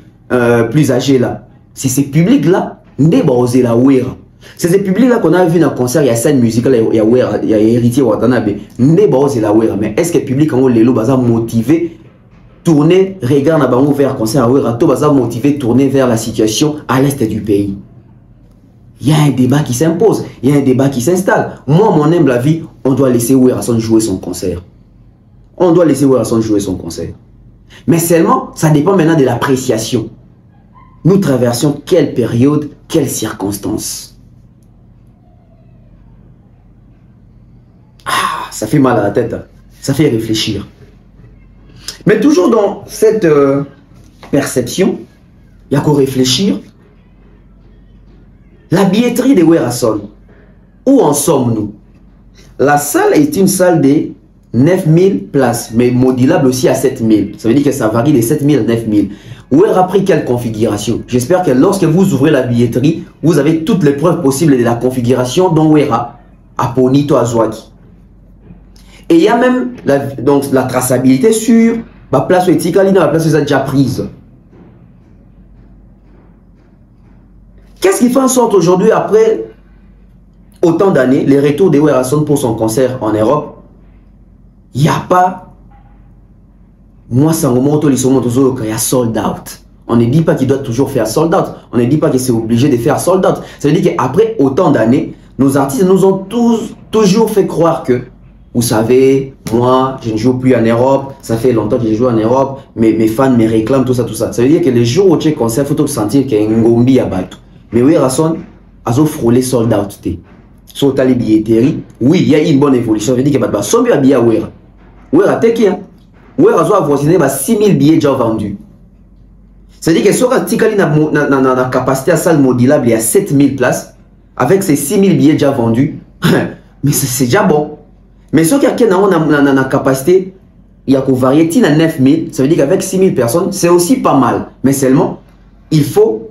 plus âgé là. C'est ces publics-là, n'est pas osé la Wera. C'est ces publics-là qu'on a vu dans le concert, il y a scène musicale, il y a Héritier Watanabe. C'est la Wera. Mais est-ce que le public en haut, les lots, motivé, tourner, regarde à Bango vers le concert à Wera, tout motivé, tourner vers la situation à l'est du pays. Il y a un débat qui s'impose, il y a un débat qui s'installe. Moi, mon humble avis, on doit laisser Werason jouer son concert. On doit laisser Werason jouer son concert. Mais seulement, ça dépend maintenant de l'appréciation. Nous traversons quelle période, quelles circonstances. Ça fait mal à la tête, ça fait réfléchir. Mais toujours dans cette perception, il y a qu'à réfléchir. La billetterie de Werason, où en sommes-nous? La salle est une salle de 9000 places, mais modulable aussi à 7000. Ça veut dire que ça varie de 7000 à 9000. Wera a pris quelle configuration? J'espère que lorsque vous ouvrez la billetterie, vous avez toutes les preuves possibles de la configuration dont Wera a Ponito Azwaki. Et il y a même la traçabilité sur la place où la place où ça déjà prise. Qu'est-ce qui fait en sorte aujourd'hui, après autant d'années, les retours de Werason pour son concert en Europe, il n'y a pas, moi, sans moto, il y a sold out. On ne dit pas qu'il doit toujours faire sold out. On ne dit pas que c'est obligé de faire sold out. Ça veut dire qu'après autant d'années, nos artistes nous ont toujours fait croire que, vous savez, moi, je ne joue plus en Europe, ça fait longtemps que je joue en Europe, mes fans me réclament, tout ça, tout ça. Ça veut dire que les jours où tu es concert, il faut sentir qu'il y a un ngombi à battre. Mais Werason a frôlé sold out. Sur les billetteries, oui, il y a une bonne évolution. Ça veut dire qu'il y a son billet à Wera. Wera, t'es qui? Wera a voisiné 6000 billets déjà vendus. C'est-à-dire que sur la capacité à salle modulable, il y a 7000 places. Avec ces 6000 billets déjà vendus, mais c'est déjà bon. Mais si quelqu'un a une capacité, il y a qu'au variété à 9000, ça veut dire qu'avec 6000 personnes, c'est aussi pas mal. Mais seulement, il faut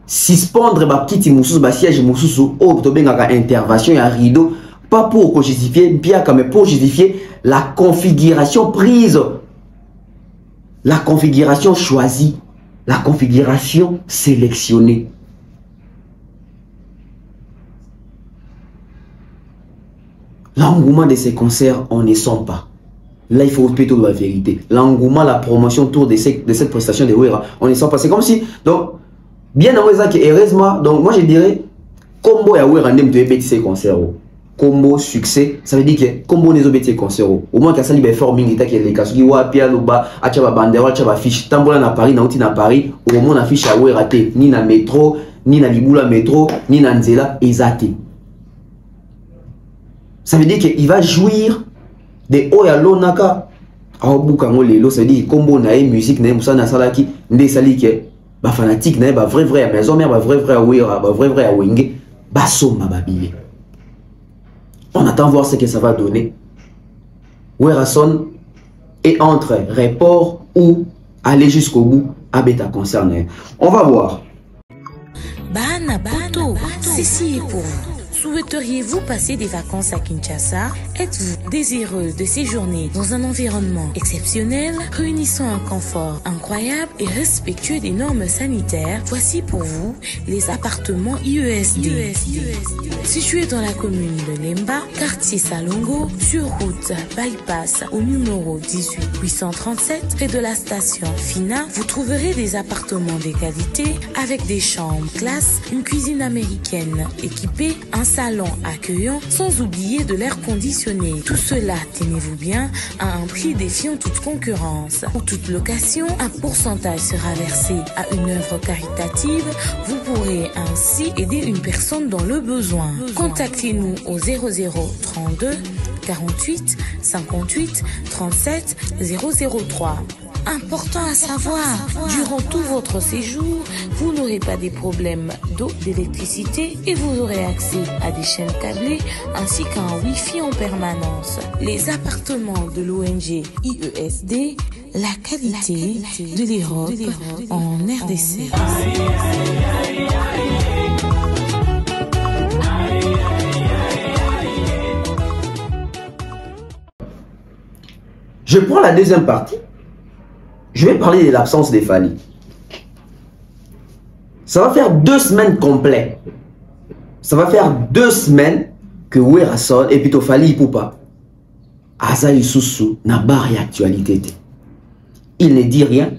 suspendre ma petite moussous, ma siège moussous, ou intervention et un rideau, pas pour justifier, bien mais pour justifier la configuration prise, la configuration choisie, la configuration sélectionnée. L'engouement de ces concerts, on ne sent pas. Là, il faut plutôt la vérité. L'engouement, la promotion autour de cette prestation de Wera, on ne sent pas. C'est comme si, donc, bien dans les actes, heureusement, donc moi je dirais, combo ya Wera, n'aime de bêter ces concerts. Combo succès, ça veut dire que combo n'est pas bêter concerts. Au moins, qu'il y a des forming, il y a des cas qui wa pia loba, achaba bandera, achaba fiche, tambola na Paris, na outi na Paris, au moins on affiche à Wera te, ni na métro, ni na Libula métro, ni na Nzela, ezate. Ça veut dire qu'il va jouir de Oya Lonaka. Aobukango lelo, ça veut dire combo na musique na musana salaki, nde sali ke ba fanatique na ba vrai à maison mère, ba vrai à Wera, ba vrai à Wenge, ba soma ba billet. On attend voir ce que ça va donner. Wera son et entre report ou aller jusqu'au bout à bêta concerné. On va voir. Bana Poto, ceci est pour vous. Souhaiteriez-vous passer des vacances à Kinshasa? Êtes-vous désireux de séjourner dans un environnement exceptionnel, réunissant un confort incroyable et respectueux des normes sanitaires? Voici pour vous les appartements IESD. Situés dans la commune de Lemba, quartier Salongo, sur route Bypass au numéro 18837, près de la station Fina, vous trouverez des appartements de qualité avec des chambres classe, une cuisine américaine équipée, un salon accueillant, sans oublier de l'air conditionné. Tout cela, tenez-vous bien, à un prix défiant toute concurrence. Pour toute location, un pourcentage sera versé à une œuvre caritative. Vous pourrez ainsi aider une personne dans le besoin. Contactez-nous au 0032 48 58 37 003. Important à savoir, durant tout votre séjour, vous n'aurez pas des problèmes d'eau, d'électricité et vous aurez accès à des chaînes câblées ainsi qu'à un Wi-Fi en permanence. Les appartements de l'ONG IESD, la qualité de l'Europe en RDC. Je prends la deuxième partie. Je vais parler de l'absence des Fally. Ça va faire 2 semaines complètes. Ça va faire 2 semaines que Wera son et plutôt Fally Ipupa Azaï Soussou n'a pas actualité. Il ne dit rien,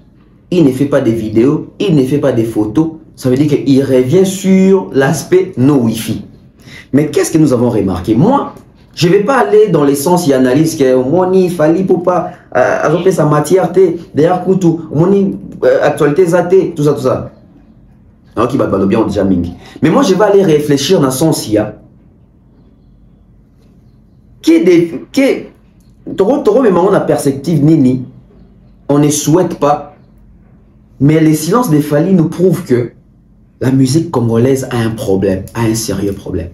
il ne fait pas de vidéos, il ne fait pas de photos. Ça veut dire qu'il revient sur l'aspect no Wi-Fi. Mais qu'est-ce que nous avons remarqué? Moi, je ne vais pas aller dans les sens et analyse que Moni, Fally Ipupa, ajouter sa matière, derrière Koutou, Moni, actualité Zate, tout ça, tout ça. Alors qui va bien déjà mingi. Mais moi, je vais aller réfléchir dans son sens. On a perspective nini, on ne souhaite pas, mais les silences de Fally nous prouvent que la musique congolaise a un problème, a un sérieux problème.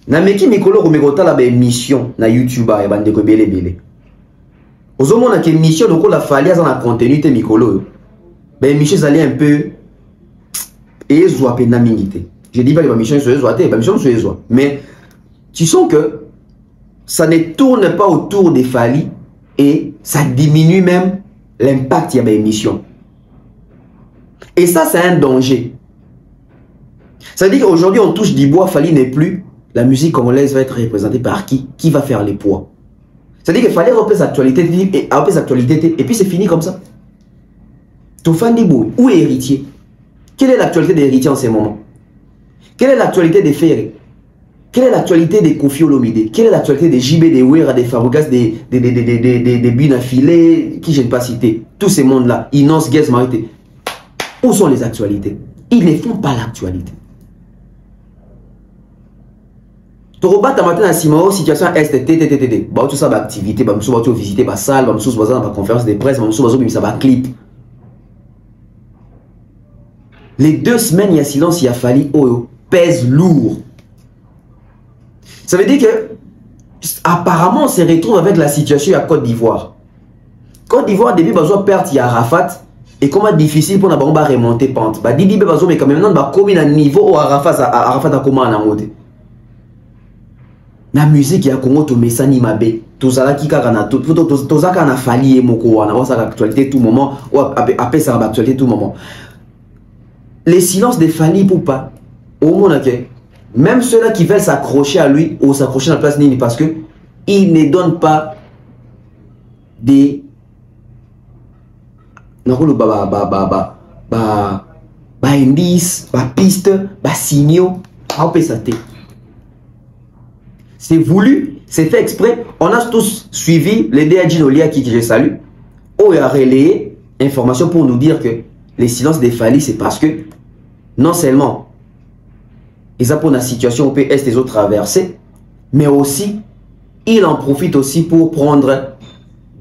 Nameki mikolo komekota la émission na YouTube et bande ko belé belé. Ozomona ke émission donc la Fally dans la contenu te mikolo. Ben émission allait un peu et zo apena mingité. Je dis pas que la mission soit zo té, la mission soit zo. Mais tu sens que ça ne tourne pas autour des Fally et ça diminue même l'impact de l'émission. Et ça c'est un danger. Ça veut dire qu'aujourd'hui on touche du bois, Fally n'est plus. La musique congolaise va être représentée par qui? Qui va faire les poids? C'est-à-dire qu'il fallait représenter l'actualité et puis c'est fini comme ça. Ton fan Dibou, où est héritier? Quelle est l'actualité des héritiers en ce moment? Quelle est l'actualité des Ferré? Quelle est l'actualité des Kofi Olomide? Quelle est l'actualité des JB, des Wera, des Fabregas, des Binafilé, qui je ne pas citer? Tous ces mondes-là, Inons, Guez, Marité. Où sont les actualités? Ils ne font pas l'actualité. Toroba matin à Simao, situation STTTTT. Bah tout ça bah activité, bah nous va visiter bah salle, bah nous va dans conférence de presse, bah nous va clip. Les 2 semaines il y a silence, il y a Fally Oyo pèse lourd. Ça veut dire que apparemment on se retrouve avec la situation à Côte d'Ivoire. Côte d'Ivoire depuis besoin perte il y a Arafat, et comment difficile pour nous remonter pente. Bah Didi Bebazo mais quand même non bah comme un niveau où Arafat a comment en monter. La musique ya Congo to mesani mabe. Tozala ki kaka na tozaka na fali moko wana on sa actualité tout moment ou après ça actualité tout moment. Les silences de Fali Poupa au monde que même ceux-là qui veulent s'accrocher à lui ou s'accrocher à la place Nini parce que il ne donne pas des indices, pistes, signaux. C'est voulu, c'est fait exprès. On a tous suivi les DAG Nolia qui je salue. Oh, il a relayé information pour nous dire que les silences des Fali, c'est parce que non seulement ils ont pour la situation au PS des autres traversées, mais aussi il en profite aussi pour prendre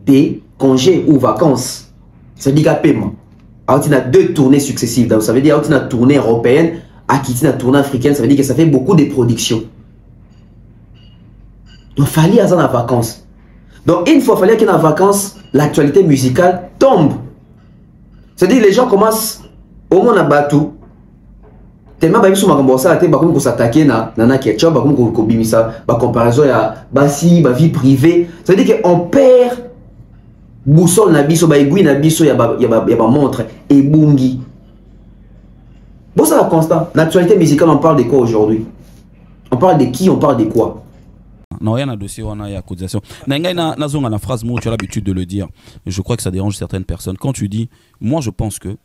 des congés ou vacances. C'est-à-dire qu'il y a paiement. Alors, il y a 2 tournées successives. Donc, ça veut dire qu'il y a une tournée européenne, à qui une tournée africaine, ça veut dire que ça fait beaucoup de productions. Donc, il fallait aller en vacances. Donc, une fois qu'il fallait qu'il y ait en vacances, l'actualité musicale tombe. C'est-à-dire que les gens commencent au moins à battre. Tellement ils sont comme s'attaquer na ketchup, comme comparaison à basi, vie privée. Ça veut dire qu'on perd boussole na biso ba aiguille na biso ya ba montre et bungi. Bon ça la constant. L'actualité musicale on parle de quoi aujourd'hui? On parle de qui? On parle de quoi? Non, il y a un dossier, il y a accusation. Na phrase, moi, tu as l'habitude de le dire. Je crois que ça dérange certaines personnes. Quand tu dis, moi, je pense que.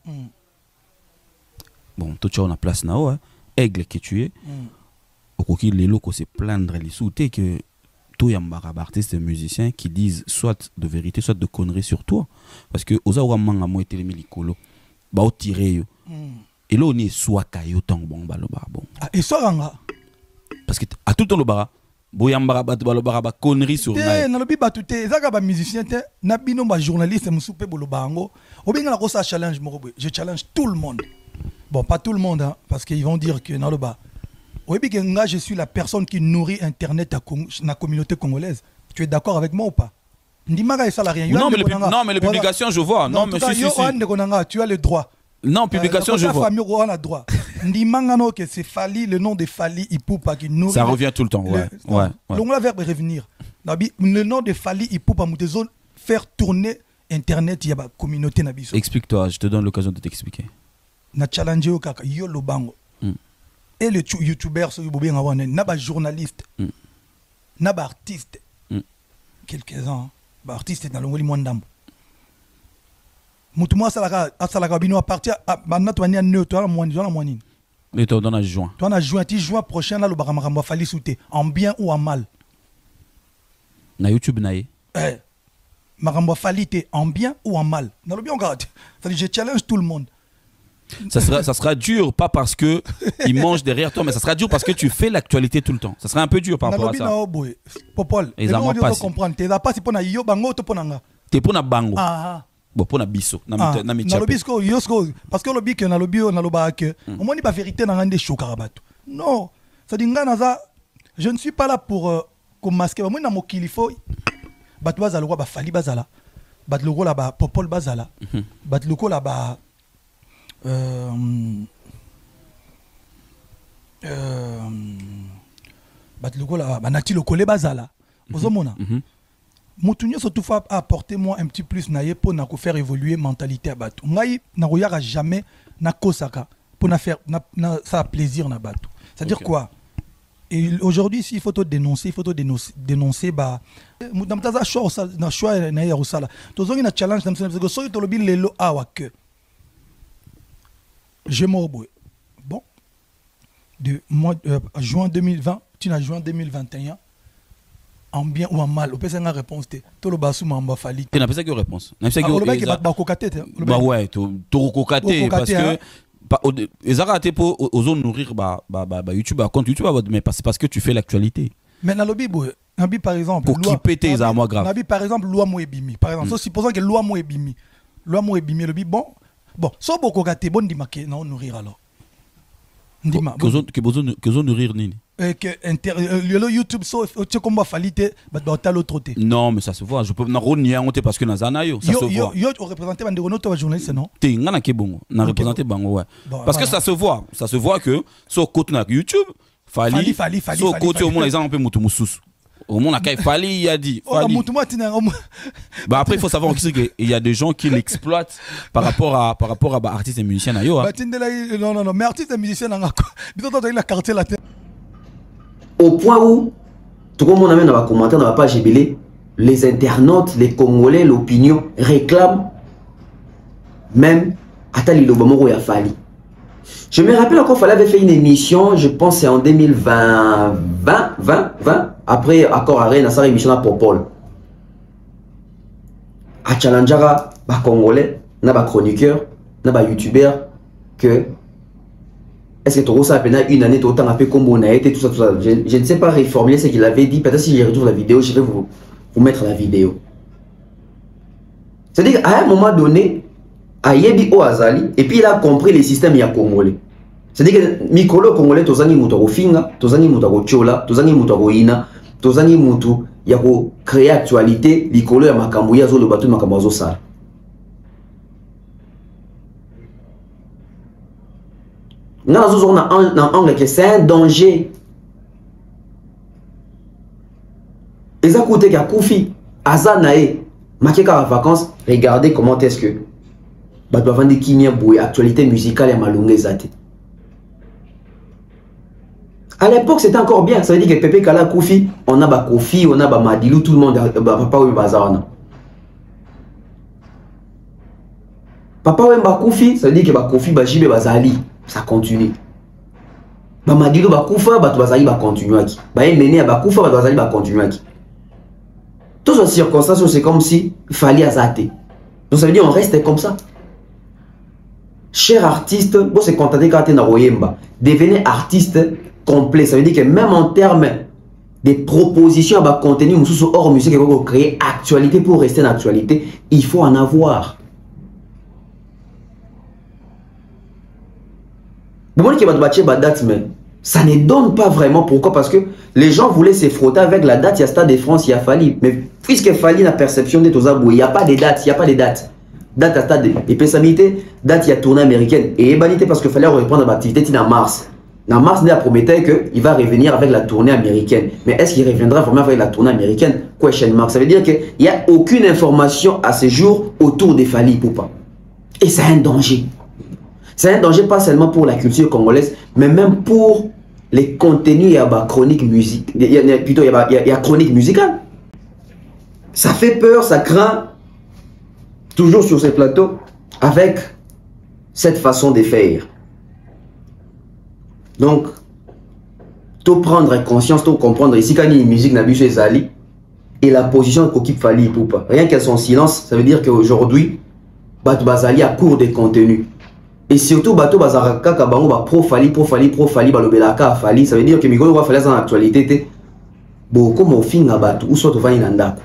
Bon, toi, tu as la place là-haut, hein, aigle que tu es. Au coquille, les locaux se plaindre, les sauter que. Toi, il y a un artistes et musiciens qui disent soit de vérité, soit de conneries sur toi. Parce que, aux awa manga moi, et les colo, bah, au tiré. Et là, on est soit kayo tang bon, bah, le bar bon. Et soit parce que, à tout le temps, le bar. Boyambara bat conneries sur na lobi batute ezaka ba musicien te na bino ba journaliste musupe bolobango obenga ko ça challenge morobe je challenge tout le monde bon pas tout le monde hein, parce qu'ils vont dire que na loba oyebi que nga je suis la personne qui nourrit internet à la communauté congolaise. Tu es d'accord avec moi ou pas? Ndimaka et ça la rien. Non mais les publications je vois. Non mais si tu as le droit. Non, publication, je vois. Famille a droit. Ndimangano que c'est Fali, le nom de Fali Ipupa qui nourrit. Ça revient tout le temps, ouais. Donc on va revenir. Le nom de Fali Ipupa, nous faire tourner Internet, il y a une communauté. Explique-toi, je te donne l'occasion de t'expliquer. Na challenge yo kaka yo lobango. Et le youtubeur so yobobe ngawane, na ba journaliste. Na ba artiste. Quelques-uns, ba artiste dans le ngoli mwandambo. Moutouma salaka bino à partir maintenant tu vas ni neutre toi la moine. Mais toi dans juin. Toi en juin prochain là le baramamba fali souté en bien ou en mal. Na YouTube naé. Maramba fali té en bien ou en mal. Na le bien on garde. Ça dit je challenge tout le monde. Ça sera dur pas parce que il mange derrière toi mais ça sera dur parce que tu fais l'actualité tout le temps. Ça sera un peu dur par rapport à ça. Na boy. Popol. Et ça pas comprendre. T'es là pas si pour na yo bango to ponanga. T'es pour na bango. Bon pour na biso na lobisko yosko parce que lobi que na lobi na loba que au moins ni pas vérité na ngande chokarabato non ça dit ngana za je ne suis pas là pour masquer moi na mokili fo batu bazala ba fali bazala bat logo là ba popol bazala bat logo là ba bat logo là ba nati lokole bazala ozomona Moutounio se tout fait apporter moi un petit plus naïe pour na faire évoluer mentalité à bateau. Ngai na royara jamais na kosaka pour na faire ça plaisir na bateau. C'est-à-dire quoi? Et aujourd'hui s'il faut te dénoncer, dénoncer bah mutaza choix na choix na ya rusala. Tozongi na challenge na parce que so to lobi lelo awa que je m'oboy. Bon de mois juin 2020, tu n'as juin 2021. En bien ou en mal, on peut faire une réponse. Tout le basou m'a fallu. Tu n'as pas ça que réponse. Bah ouais, tu recocaté parce que les arrêtés pour aux zones nourrir YouTube compte YouTube mais c'est parce que tu fais l'actualité. Mais dans le Nabi par exemple pour qui péter les armes graves. Nabi par exemple loi mo ebimi par exemple supposons que loi mo ebimi le bi bon so beaucoup katé bon dimake non nourrir alors. Ndima. Que besoin de rire nini. Le YouTube so tu combat falite ba l'autre côté. Non mais ça se voit, je peux na ronia onte parce que na zanayo ça se voit. Yo représenter bande renault toi journaliste non? Té ngana ke bongo, na représenter bango ouais. Parce que ça se voit que so côté na YouTube Fali so côté au moins exemple un peu mutu mususu. Au moins il Fali a dit Fali. Bah après il faut savoir aussi qu'il y a des gens qui l'exploitent par rapport à artistes et musiciens na yo. Non mais artistes et musiciens na quoi. Bito la quartier la tête. Au point où, tout le monde amène dans les commentaires, dans la page Ebélé, les internautes, les Congolais, l'opinion réclament même Atali Lobamoro et Fali. Je me rappelle encore, Fali avait fait une émission, je pense c'est en 2020, après Accord Arène, sa émission à Popol. À Challenjara, les Congolais, les chroniqueurs, les youtubeurs, que est-ce que tu as peine une année autant un peu comme on a été tout ça. Je ne sais pas réformuler ce qu'il avait dit. Peut-être si je retrouve la vidéo, je vais vous mettre la vidéo. C'est-à-dire qu'à un moment donné, Ayebi Oazali, et puis il a compris les systèmes congolais. C'est-à-dire que Mikolo congolais, tozangi mutaro finga, tozangi mutaro chola, tozangi mutaro ina, tozangi mutu yako créer actualité, Mikolo ya makambo ya zo le bateau makambo zo sala. C'est un danger. Et ça coûte qu'à Koufi, Azanae, Makeka en vacances, regardez comment est-ce que Badbavandi Kimia Boué, actualité musicale et Malungé Zate. À l'époque, c'était encore bien. Ça veut dire que Pepe Kala Koufi, on a Kofi, on a Madilou, tout le monde, Papa ou Bazarana. Papa ou Koufi, ça veut dire que Kofi, Bajibe, Bazali. Ça continue. Madilou Bakoufa, Bazali va continuer. Mené Bakoufa, Bazali va continuer. Toutes ces circonstances, c'est comme si il fallait azater. Donc ça veut dire qu'on reste comme ça. Cher artiste, vous se contentez quand vous êtes Royemba. Devenez artiste complet. Ça veut dire que même en termes de propositions à contenu, hors musique, pour créer actualité, pour rester en actualité, il faut en avoir. Ça ne donne pas vraiment. Pourquoi? Parce que les gens voulaient se frotter avec la date. Il y a Stade de France, il y a Fali. Mais puisque Fali la perception de Tozabou, il n'y a pas de date. Il n'y a pas de date. Date à Stade de Pessamité, date il y a tournée américaine. Et ébanité parce qu'il fallait reprendre l'activité en mars. En mars, il a promis qu'il va revenir avec la tournée américaine. Mais est-ce qu'il reviendra vraiment avec la tournée américaine? Question mark. Ça veut dire qu'il n'y a aucune information à ce jour autour de Fali Poupa. Et c'est un danger. C'est un danger pas seulement pour la culture congolaise, mais même pour les contenus. Il y a chronique musique, il y a chronique musicale. Ça fait peur, ça craint. Toujours sur ces plateaux, avec cette façon de faire. Donc, tout prendre conscience, tout comprendre ici quand il y a une musique n'a chez Zali et la position qu'occupe Fali Poupa. Rien qu'à son silence, ça veut dire qu'aujourd'hui, Bato Bazali a court de contenu. Et surtout, Bato Bazaraka Kabango va pro Fali, Balobelaka Fali. Ça veut dire que Migolo va faire en actualité. Beaucoup mon fin à Bato, ou soit au Vainanda.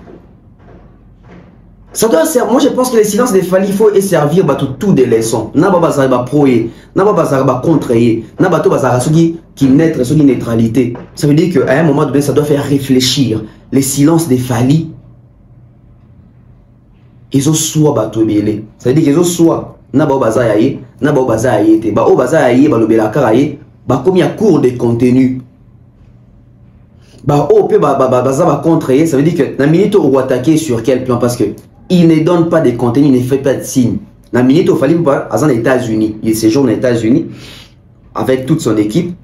Ça doit servir. Moi je pense que le silence des Fali, il faut servir Bato tout des leçons. Naba Bazaraba proé, Naba Bazaraba contré, Nabato Bazarasugi qui naître sur une neutralité. Ça veut dire qu'à un moment donné, ça doit faire réfléchir. Le silence des Fali. Ils ont soit Bato Belé. Ça veut dire qu'ils ont soit. Naba Bazayaye, Naba Bazayaye, Ba Obazayaye, Balobelakaraye, Ba comme il y a cours de contenu. Ba Ope Bazaba contre, ça veut dire que la minute où on attaquer sur quel plan? Parce que il ne donne pas de contenu, il ne fait pas de signe. La minute où il fallait pas aux États-Unis, il séjourne aux États-Unis avec toute son équipe.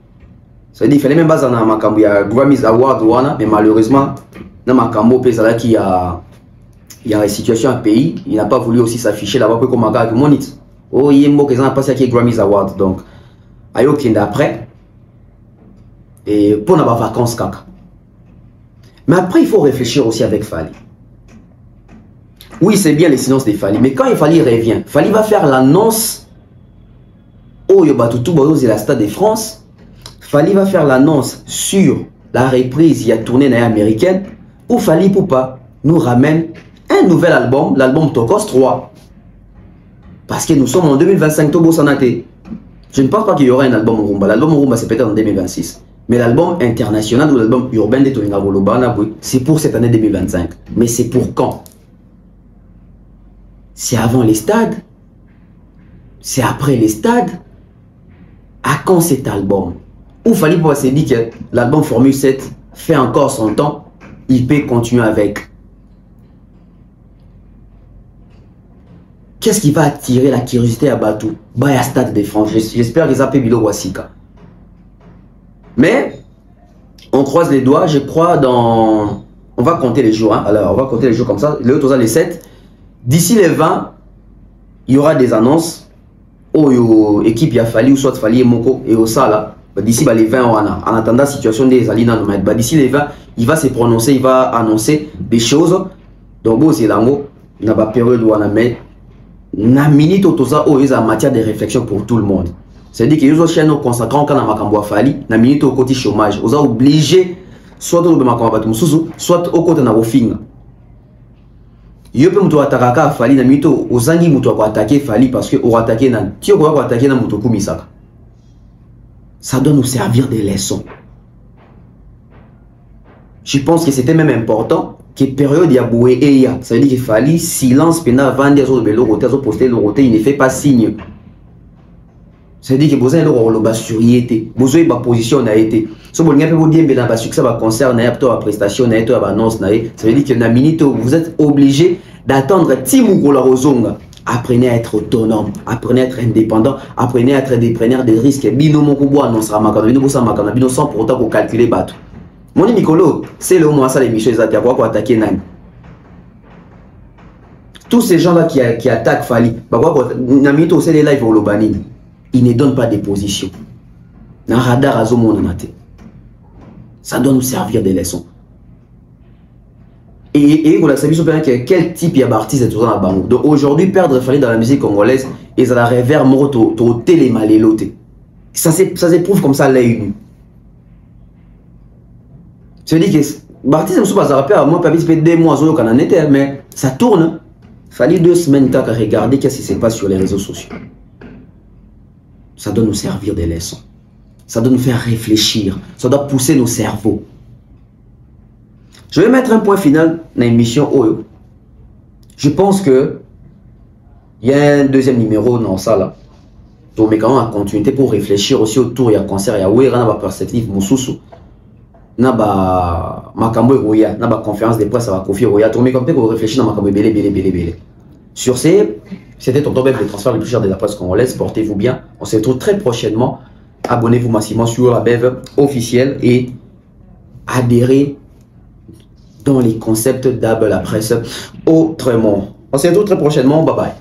Ça veut dire qu'il fallait même pas dans Makambo, il y a Grammys Award, mais malheureusement, dans Makambo, il y a une situation à pays, il n'a pas voulu aussi s'afficher là-bas comme un gars qui monite. Oh, il y a un mot qui a passé à Grammys Award. Donc, il y a aucun d'après. Et pour nos vacances, caca. Mais après, il faut réfléchir aussi avec Fali. Oui, c'est bien les silences des Fali. Mais quand il Fali revient, Fali va faire l'annonce. Oh, il y a tout la Stade de France. Fali va faire l'annonce sur la reprise, il y a tournée américaine. Où Fali Poupa nous ramène un nouvel album, l'album Tokos 3. Parce que nous sommes en 2025, Tobo Sanate. Je ne pense pas qu'il y aura un album Rumba. L'album Rumba, c'est peut-être en 2026. Mais l'album international ou l'album urbain de Tolinga Golobana, c'est pour cette année 2025. Mais c'est pour quand? C'est avant les stades? C'est après les stades? À quand cet album? Ou fallait pouvoir se dire que l'album Formule 7 fait encore son temps, il peut continuer avec. Qu'est-ce qui va attirer la curiosité à Batou? Baya Stade de France. J'espère que ça peut Bilo Wasika. Mais on croise les doigts, je crois dans... On va compter les jours, hein. Alors on va compter les jours comme ça. Le autre, les 7. D'ici les 20, il y aura des annonces. Oh, équipe Yafali ou soit Fali et Moko et Osala. D'ici les 20, en attendant la situation des Alina, d'ici les 20, il va se prononcer, il va annoncer des choses. Donc, c'est l'ango, il n'a pas période où on a mis. Na minute tout ça, oh, il y a matière de réflexion pour tout le monde. C'est-à-dire que les autres chaînes consacrant quand on a Fali, na minute au côté chômage, on a obligé, soit au soit au côté de la fin. Il peut me attaquer à Fali, na minute aux zangi muto attaquer Fali parce que on attaquer nan, tu vas attaquer na muto kumisaka. Ça doit nous servir de leçons. Je pense que c'était même important que période ya boué et ya, ça veut dire qu'il fallait silence pendant vendre des autres belogotés, des autres postés l'oroté, il ne fait pas signe. Ça veut dire que vous avez le sur yété, vous avez ma position na été. Si vous avez vous dire que dans succès va concert na yapto à prestation na yapto à annonce na, ça veut dire que na minute vous êtes obligé d'attendre Timou Golarozonga. Apprenez à être autonome, apprenez à être indépendant, apprenez à être des preneurs de risques. Bino Mokubo annoncera Bino sans pour autant calculer bateau. Mon Nicolo, c'est le moment ça l'émission ils quoi attaquer Nani. Tous ces gens là qui attaquent Fali, Namito c'est les lives au Lobani, ils ne donnent pas des positions. Dans radar à Zomo ça doit nous servir de leçons. Et vous savez quel type d'artiste est tout dans la banque. Donc aujourd'hui, perdre Fali dans la musique congolaise, et ça la révère mort au télémaléloté. Ça s'éprouve comme ça l'œil nu. Je dis que l'artiste ne pas rappelé à moi, pas 2 mois, mais ça tourne. Fallait 2 semaines qu'à regarder qu'est-ce qui se passe sur les réseaux sociaux. Ça doit nous servir des leçons. Ça doit nous faire réfléchir. Ça doit pousser nos cerveaux. Je vais mettre un point final dans l'émission Oyo. Je pense que il y a un deuxième numéro dans ça là. Donc, mais quand même, en continuité pour réfléchir aussi autour, il y a concert, il y a où il y a perspective, Moussoussou. Il y a Makambo et Roya, il y a conférence de presse, ça va confier Roya. Donc, mais comme pour réfléchir dans Makambo et Belé. Sur ces, c'était Tonton Bev, le transfert le plus cher de la presse congolaise. Portez-vous bien. On se retrouve très prochainement. Abonnez-vous massivement sur la Bev officielle et adhérez dans les concepts d'Ab la presse autrement. On se retrouve très prochainement. Bye bye.